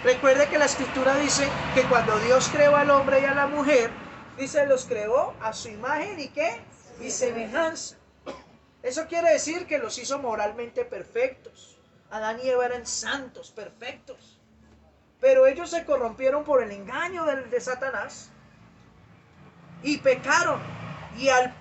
Recuerde que la Escritura dice que cuando Dios creó al hombre y a la mujer, dice, los creó a su imagen y ¿qué? Y semejanza. Eso quiere decir que los hizo moralmente perfectos. Adán y Eva eran santos, perfectos. Pero ellos se corrompieron por el engaño de Satanás y pecaron. Y al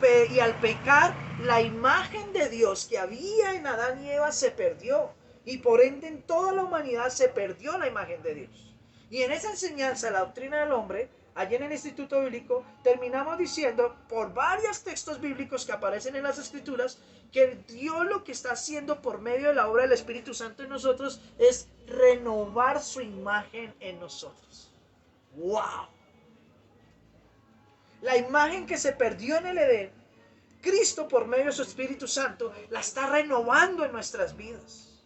pecar, la imagen de Dios que había en Adán y Eva se perdió. Y por ende en toda la humanidad se perdió la imagen de Dios. Y en esa enseñanza, la doctrina del hombre, allí en el Instituto Bíblico, terminamos diciendo por varios textos bíblicos que aparecen en las Escrituras, que Dios lo que está haciendo por medio de la obra del Espíritu Santo en nosotros es renovar su imagen en nosotros. ¡Wow! La imagen que se perdió en el Edén, Cristo por medio de su Espíritu Santo la está renovando en nuestras vidas.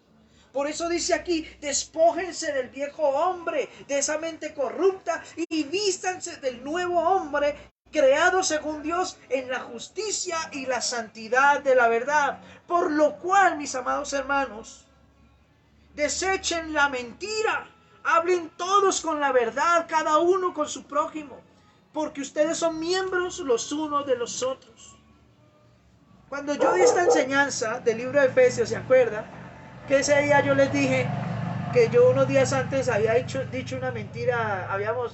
Por eso dice aquí, despójense del viejo hombre, de esa mente corrupta, y vístanse del nuevo hombre, creado según Dios en la justicia y la santidad de la verdad. Por lo cual, mis amados hermanos, desechen la mentira, hablen todos con la verdad, cada uno con su prójimo, porque ustedes son miembros los unos de los otros. Cuando yo di esta enseñanza del libro de Efesios, ¿se acuerda? Que ese día yo les dije que yo unos días antes había dicho una mentira, habíamos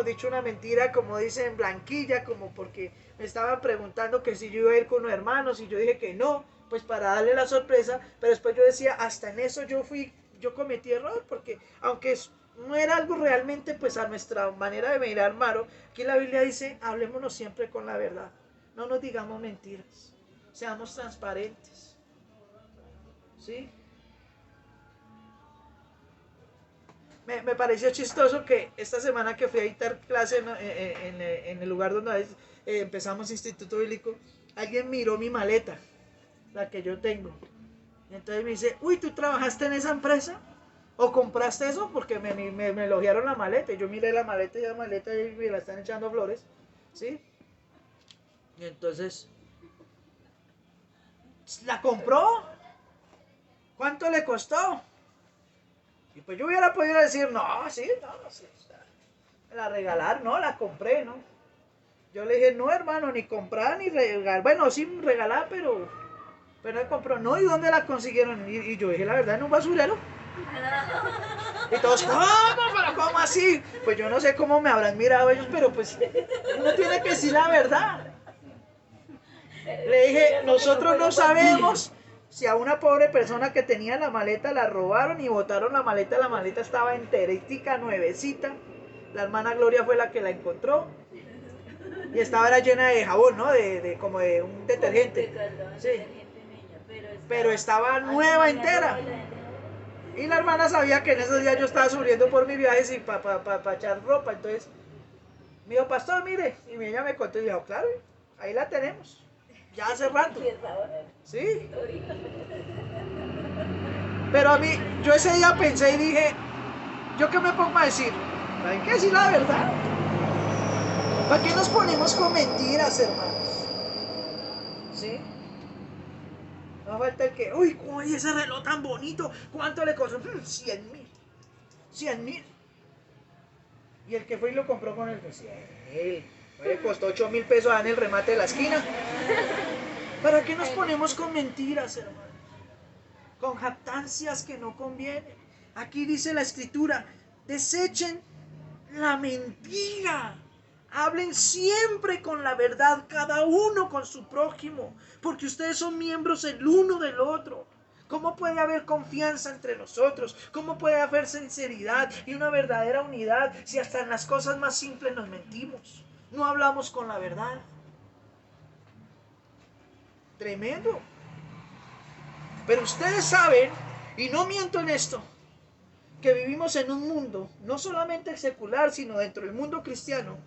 dicho una mentira, como dicen, blanquilla, como porque me estaban preguntando que si yo iba a ir con los hermanos, y yo dije que no, pues para darle la sorpresa, pero después yo decía, hasta en eso yo cometí error, porque aunque no era algo realmente pues a nuestra manera de mirar malo, aquí la Biblia dice, hablémonos siempre con la verdad, no nos digamos mentiras, seamos transparentes, ¿sí? Me pareció chistoso que esta semana que fui a dictar clase en el lugar donde empezamos Instituto Bíblico, alguien miró mi maleta, la que yo tengo. Y entonces me dice, uy, ¿tú trabajaste en esa empresa? ¿O compraste eso? Porque me elogiaron la maleta. Y yo miré la maleta y me la están echando flores. ¿Sí? Y entonces, ¿la compró? ¿Cuánto le costó? Y pues yo hubiera podido decir, no, sí, me la regalaron, no, la compré, ¿no? Yo le dije, no, hermano, ni comprar ni regalar. Bueno, sí, regalar, pero él compró. No, ¿y dónde la consiguieron? Y yo dije, la verdad, en un basurero. Y todos, ¿cómo? ¿Pero cómo así? Pues yo no sé cómo me habrán mirado ellos, pero pues uno tiene que decir la verdad. Le dije, nosotros no sabemos si a una pobre persona que tenía la maleta la robaron y botaron la maleta estaba enterística, nuevecita. La hermana Gloria fue la que la encontró. Y estaba llena de jabón, ¿no? Como de un detergente. Sí. Pero estaba nueva entera. Y la hermana sabía que en esos días yo estaba sufriendo por mi viaje y para echar ropa. Entonces me dijo, pastor, mire. Y ella me contó y dijo, claro, ahí la tenemos. Ya hace rato. Sí. Pero a mí, yo ese día pensé y dije, ¿yo qué me pongo a decir? Hay que decir la verdad. ¿Para qué nos ponemos con mentiras, hermanos? ¿Sí? No falta el que, uy, ¿cómo es ese reloj tan bonito? ¿Cuánto le costó? 100,000. 100,000. Y el que fue y lo compró con el 100,000. Le costó 8,000 pesos en el remate de la esquina. ¿Para qué nos ponemos con mentiras, hermanos? Con jactancias que no convienen. Aquí dice la escritura, desechen la mentira. Hablen siempre con la verdad, cada uno con su prójimo, porque ustedes son miembros el uno del otro. ¿Cómo puede haber confianza entre nosotros? ¿Cómo puede haber sinceridad y una verdadera unidad si hasta en las cosas más simples nos mentimos? No hablamos con la verdad. Tremendo. Pero ustedes saben, y no miento en esto, que vivimos en un mundo, no solamente secular, sino dentro del mundo cristiano,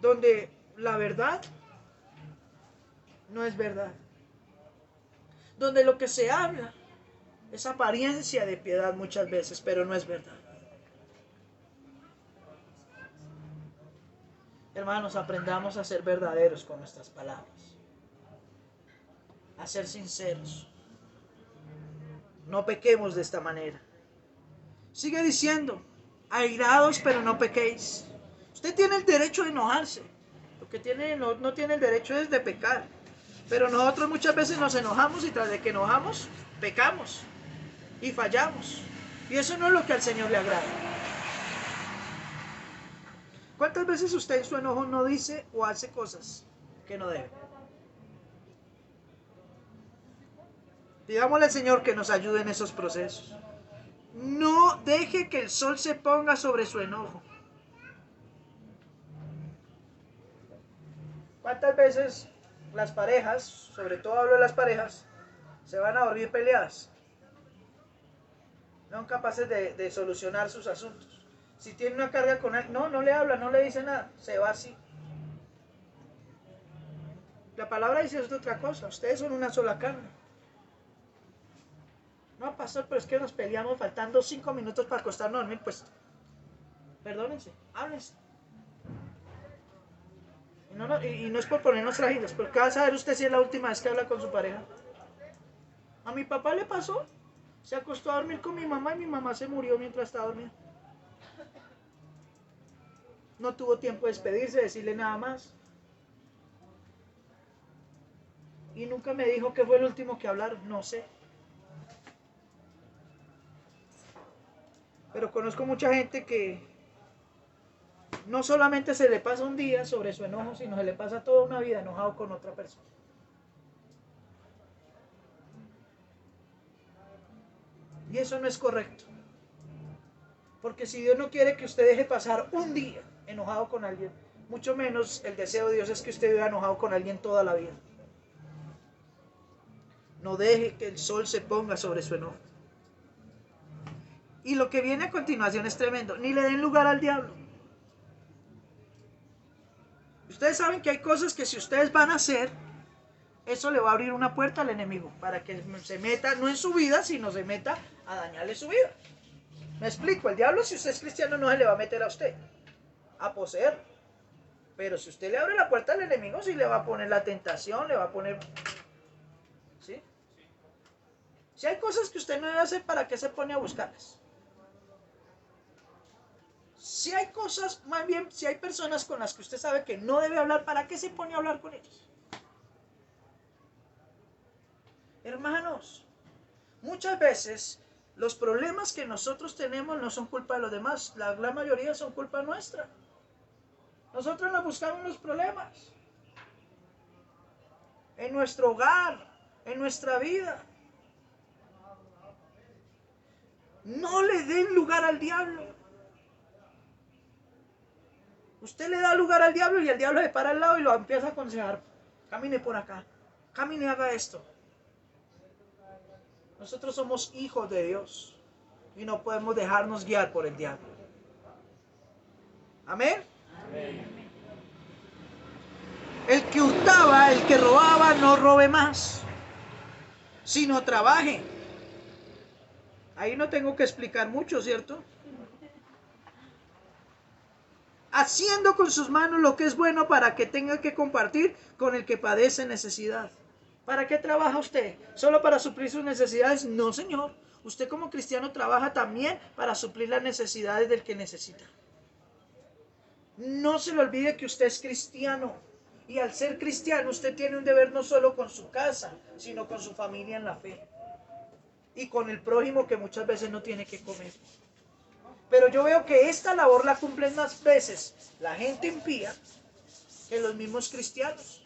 donde la verdad no es verdad. Donde lo que se habla es apariencia de piedad muchas veces, pero no es verdad. Hermanos, aprendamos a ser verdaderos con nuestras palabras. A ser sinceros. No pequemos de esta manera. Sigue diciendo, airados pero no pequéis. Usted tiene el derecho de enojarse. Lo que no tiene el derecho es de pecar. Pero nosotros muchas veces nos enojamos y tras de que enojamos, pecamos y fallamos. Y eso no es lo que al Señor le agrada. ¿Cuántas veces usted en su enojo no dice o hace cosas que no debe? Digámosle al Señor que nos ayude en esos procesos. No deje que el sol se ponga sobre su enojo. ¿Cuántas veces las parejas, sobre todo hablo de las parejas, se van a dormir peleadas? No son capaces de solucionar sus asuntos. Si tiene una carga con él, no le habla, no le dice nada, se va así. La palabra dice otra cosa, ustedes son una sola carne. No, pastor, pero es que nos peleamos faltando 5 minutos para acostarnos a dormir. Pues, perdónense, háblense. Y no es por ponernos trágicos, porque va a saber usted si es la última vez que habla con su pareja. A mi papá le pasó. Se acostó a dormir con mi mamá y mi mamá se murió mientras estaba dormida. No tuvo tiempo de despedirse, de decirle nada más. Y nunca me dijo que fue el último que hablaron, no sé. Pero conozco mucha gente que no solamente se le pasa un día sobre su enojo, sino se le pasa toda una vida enojado con otra persona. Y eso no es correcto. Porque si Dios no quiere que usted deje pasar un día enojado con alguien, mucho menos el deseo de Dios es que usted viva enojado con alguien toda la vida. No deje que el sol se ponga sobre su enojo. Y lo que viene a continuación es tremendo. Ni le den lugar al diablo. Ustedes saben que hay cosas que si ustedes van a hacer, eso le va a abrir una puerta al enemigo para que se meta, no en su vida, sino se meta a dañarle su vida. Me explico, el diablo, si usted es cristiano, no se le va a meter a usted a poseer. Pero si usted le abre la puerta al enemigo, sí le va a poner la tentación, le va a poner... ¿Sí? Si hay cosas que usted no debe hacer, ¿para qué se pone a buscarlas? Si hay cosas, más bien, si hay personas con las que usted sabe que no debe hablar, ¿para qué se pone a hablar con ellos? Hermanos, muchas veces los problemas que nosotros tenemos no son culpa de los demás, la gran mayoría son culpa nuestra. Nosotros nos buscamos los problemas en nuestro hogar, en nuestra vida. No le den lugar al diablo. Usted le da lugar al diablo y el diablo se para al lado y lo empieza a aconsejar. Camine por acá, camine y haga esto. Nosotros somos hijos de Dios y no podemos dejarnos guiar por el diablo. Amén. Amén. El que hurtaba, el que robaba, no robe más, sino trabaje. Ahí no tengo que explicar mucho, ¿cierto? Haciendo con sus manos lo que es bueno para que tenga que compartir con el que padece necesidad. ¿Para qué trabaja usted? ¿Solo para suplir sus necesidades? No, señor. Usted como cristiano trabaja también para suplir las necesidades del que necesita. No se le olvide que usted es cristiano. Y al ser cristiano usted tiene un deber no solo con su casa, sino con su familia en la fe. Y con el prójimo que muchas veces no tiene que comer. Pero yo veo que esta labor la cumplen más veces la gente impía que los mismos cristianos.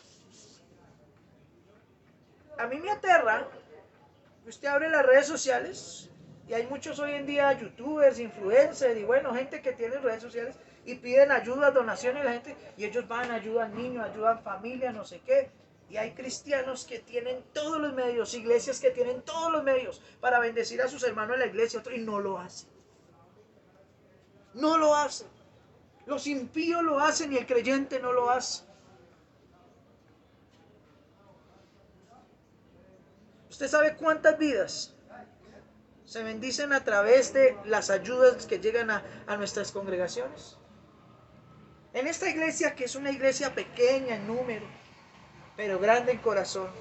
A mí me aterra que usted abre las redes sociales y hay muchos hoy en día youtubers, influencers y bueno, gente que tiene redes sociales y piden ayuda, donaciones la gente y ellos van, ayudan niños, ayudan familia, no sé qué. Y hay cristianos que tienen todos los medios, iglesias que tienen todos los medios para bendecir a sus hermanos en la iglesia y no lo hacen. No lo hacen. Los impíos lo hacen y el creyente no lo hace. ¿Usted sabe cuántas vidas se bendicen a través de las ayudas que llegan a nuestras congregaciones? En esta iglesia, que es una iglesia pequeña en número, pero grande en corazón,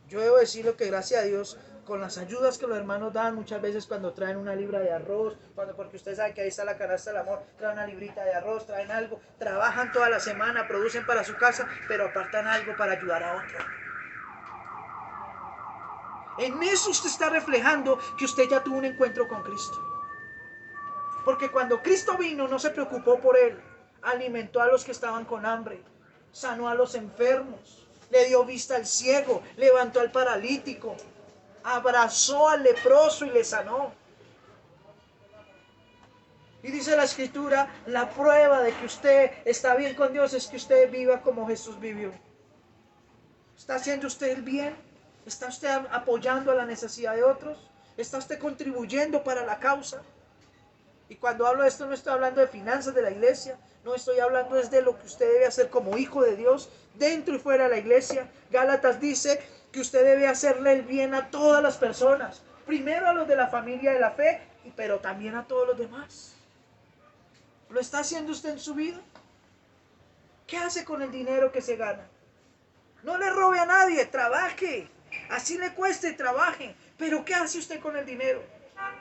yo debo decirlo que gracias a Dios, con las ayudas que los hermanos dan muchas veces cuando traen una libra de arroz, porque usted sabe que ahí está la canasta del amor, traen una librita de arroz, traen algo, trabajan toda la semana, producen para su casa, pero apartan algo para ayudar a otro. En eso usted está reflejando que usted ya tuvo un encuentro con Cristo. Porque cuando Cristo vino no se preocupó por él, alimentó a los que estaban con hambre, sanó a los enfermos, le dio vista al ciego, levantó al paralítico, abrazó al leproso y le sanó. Y dice la Escritura, la prueba de que usted está bien con Dios es que usted viva como Jesús vivió. ¿Está haciendo usted el bien? ¿Está usted apoyando a la necesidad de otros? ¿Está usted contribuyendo para la causa? Y cuando hablo de esto no estoy hablando de finanzas de la iglesia, no estoy hablando de lo que usted debe hacer como hijo de Dios dentro y fuera de la iglesia. Gálatas dice que usted debe hacerle el bien a todas las personas, primero a los de la familia de la fe, pero también a todos los demás. ¿Lo está haciendo usted en su vida? ¿Qué hace con el dinero que se gana? No le robe a nadie, trabaje. Así le cueste, trabaje. Pero ¿qué hace usted con el dinero?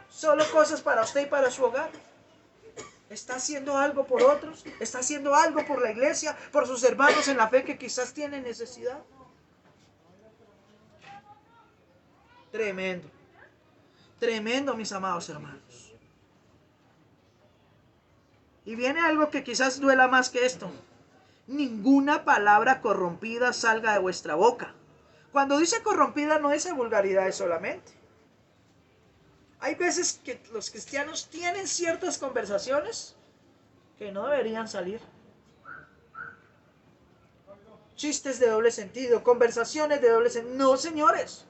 Solo cosas para usted y para su hogar. ¿Está haciendo algo por otros? ¿Está haciendo algo por la iglesia? ¿Por sus hermanos en la fe que quizás tienen necesidad? Tremendo. Tremendo, mis amados hermanos. Y viene algo que quizás duela más que esto. Ninguna palabra corrompida salga de vuestra boca. Cuando dice corrompida no dice vulgaridades solamente. Hay veces que los cristianos tienen ciertas conversaciones que no deberían salir. Chistes de doble sentido, conversaciones de doble sentido. No, señores.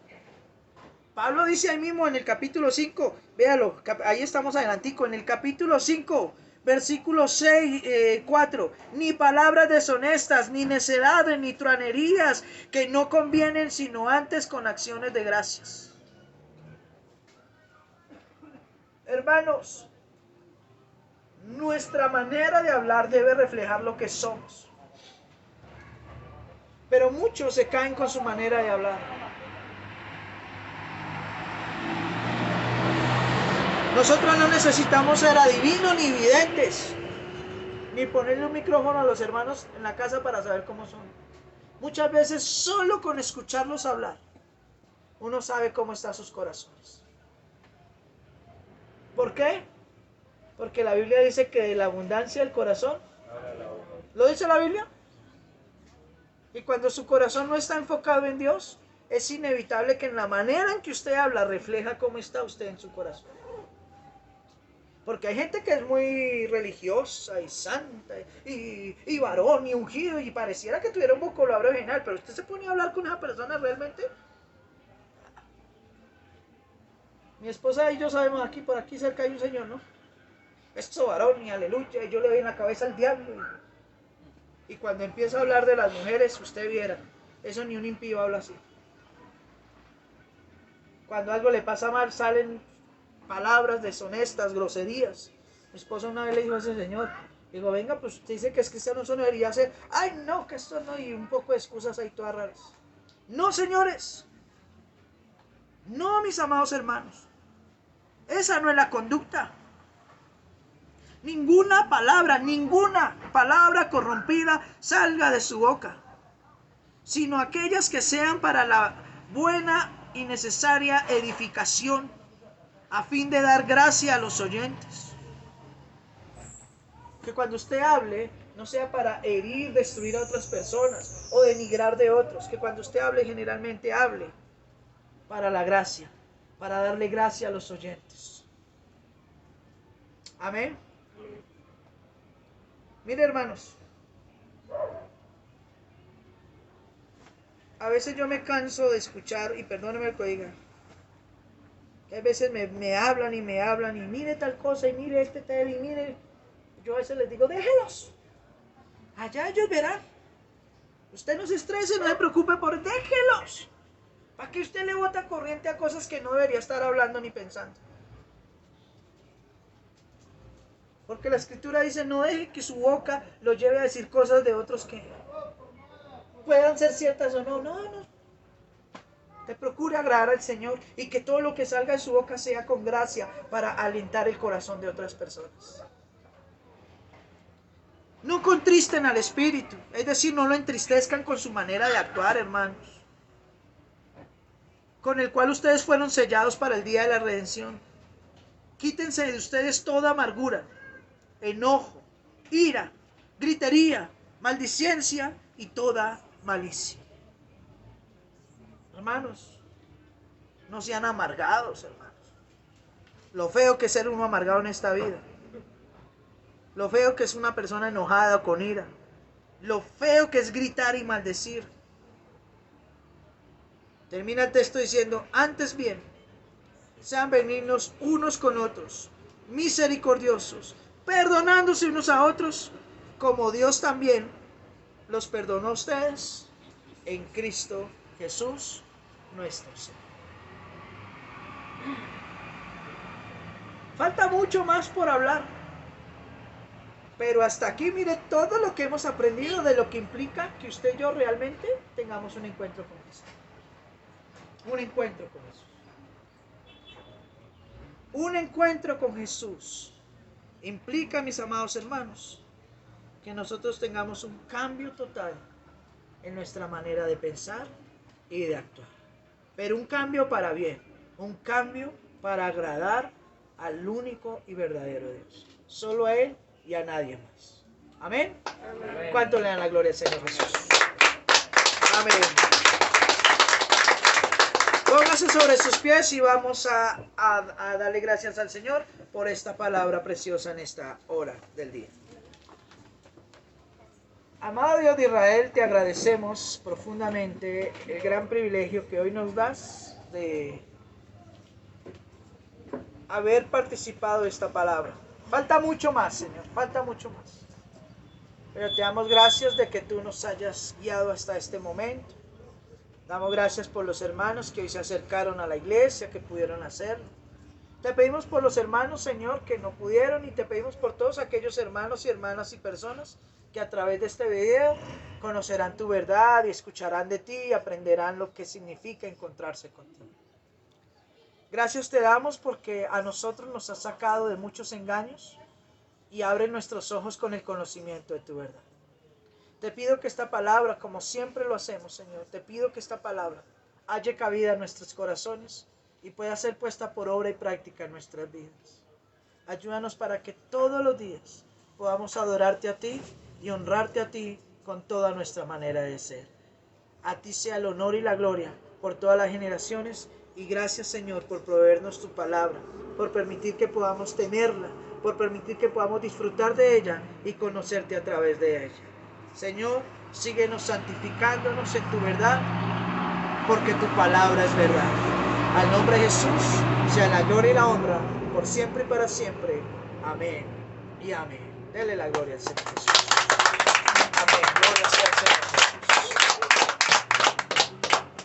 Pablo dice ahí mismo en el capítulo 5, véalo, ahí estamos adelantico, en el capítulo 5, versículo 6, 4, ni palabras deshonestas, ni necedades, ni truanerías, que no convienen, sino antes con acciones de gracias. Hermanos, nuestra manera de hablar debe reflejar lo que somos. Pero muchos se caen con su manera de hablar. Nosotros no necesitamos ser adivinos ni videntes, ni ponerle un micrófono a los hermanos en la casa para saber cómo son. Muchas veces solo con escucharlos hablar, uno sabe cómo están sus corazones. ¿Por qué? Porque la Biblia dice que de la abundancia del corazón, ¿lo dice la Biblia? Y cuando su corazón no está enfocado en Dios, es inevitable que en la manera en que usted habla refleja cómo está usted en su corazón. Porque hay gente que es muy religiosa y santa y varón y ungido y pareciera que tuviera un vocabulario genial, pero usted se pone a hablar con esa persona realmente. Mi esposa y yo sabemos aquí, por aquí cerca hay un señor, ¿no? Esto varón y aleluya, y yo le doy en la cabeza al diablo. Y cuando empieza a hablar de las mujeres, usted viera, eso ni un impío habla así. Cuando algo le pasa mal, salen palabras deshonestas, groserías. Mi esposa una vez le dijo a ese señor, digo, venga, pues usted dice que es cristiano, eso no debería ser. Ay, no, que esto no, y un poco de excusas ahí todas raras. No, señores. No, mis amados hermanos. Esa no es la conducta. Ninguna palabra corrompida salga de su boca, sino aquellas que sean para la buena y necesaria edificación, a fin de dar gracia a los oyentes. Que cuando usted hable, no sea para herir, destruir a otras personas o denigrar de otros. Que cuando usted hable, generalmente hable para la gracia, para darle gracia a los oyentes. Amén. Mire, hermanos, a veces yo me canso de escuchar, y perdónenme el que diga, que a veces me hablan y mire tal cosa, y mire este tema, y mire, yo a veces les digo, déjelos, allá ellos verán, usted no se estrese, no se preocupe por, déjelos, ¿para qué usted le bota corriente a cosas que no debería estar hablando ni pensando? Porque la escritura dice, no deje que su boca lo lleve a decir cosas de otros que puedan ser ciertas o no. No. Te procure agradar al Señor y que todo lo que salga de su boca sea con gracia para alentar el corazón de otras personas. No contristen al Espíritu, es decir, no lo entristezcan con su manera de actuar, hermanos, con el cual ustedes fueron sellados para el día de la redención. Quítense de ustedes toda amargura, enojo, ira, gritería, maldicencia y toda malicia. Hermanos, no sean amargados, hermanos. Lo feo que es ser uno amargado en esta vida. Lo feo que es una persona enojada o con ira. Lo feo que es gritar y maldecir. Termina el texto diciendo, antes bien, sean benignos unos con otros, misericordiosos, perdonándose unos a otros, como Dios también los perdonó a ustedes en Cristo Jesús nuestro Señor. Falta mucho más por hablar. Pero hasta aquí, mire todo lo que hemos aprendido de lo que implica que usted y yo realmente tengamos un encuentro con Cristo. Un encuentro con Jesús. Un encuentro con Jesús implica, mis amados hermanos, que nosotros tengamos un cambio total en nuestra manera de pensar y de actuar. Pero un cambio para bien, un cambio para agradar al único y verdadero Dios. Solo a Él y a nadie más. Amén. Amén. ¿Cuánto le dan la gloria al Señor Jesús? Amén. Póngase sobre sus pies y vamos a darle gracias al Señor por esta palabra preciosa en esta hora del día. Amado Dios de Israel, te agradecemos profundamente el gran privilegio que hoy nos das de haber participado de esta palabra. Falta mucho más, Señor, falta mucho más. Pero te damos gracias de que tú nos hayas guiado hasta este momento. Damos gracias por los hermanos que hoy se acercaron a la iglesia, que pudieron hacerlo. Te pedimos por los hermanos, Señor, que no pudieron, y te pedimos por todos aquellos hermanos y hermanas y personas que a través de este video conocerán tu verdad y escucharán de ti y aprenderán lo que significa encontrarse contigo. Gracias te damos porque a nosotros nos has sacado de muchos engaños y abre nuestros ojos con el conocimiento de tu verdad. Te pido que esta palabra, como siempre lo hacemos, Señor, te pido que esta palabra haya cabida en nuestros corazones y pueda ser puesta por obra y práctica en nuestras vidas. Ayúdanos para que todos los días podamos adorarte a ti y honrarte a ti con toda nuestra manera de ser. A ti sea el honor y la gloria por todas las generaciones, y gracias, Señor, por proveernos tu palabra, por permitir que podamos tenerla, por permitir que podamos disfrutar de ella y conocerte a través de ella. Señor, síguenos santificándonos en tu verdad, porque tu palabra es verdad. Al nombre de Jesús sea la gloria y la honra por siempre y para siempre. Amén y amén. Dele la gloria al Señor Jesús. Amén. Gloria sea al Señor.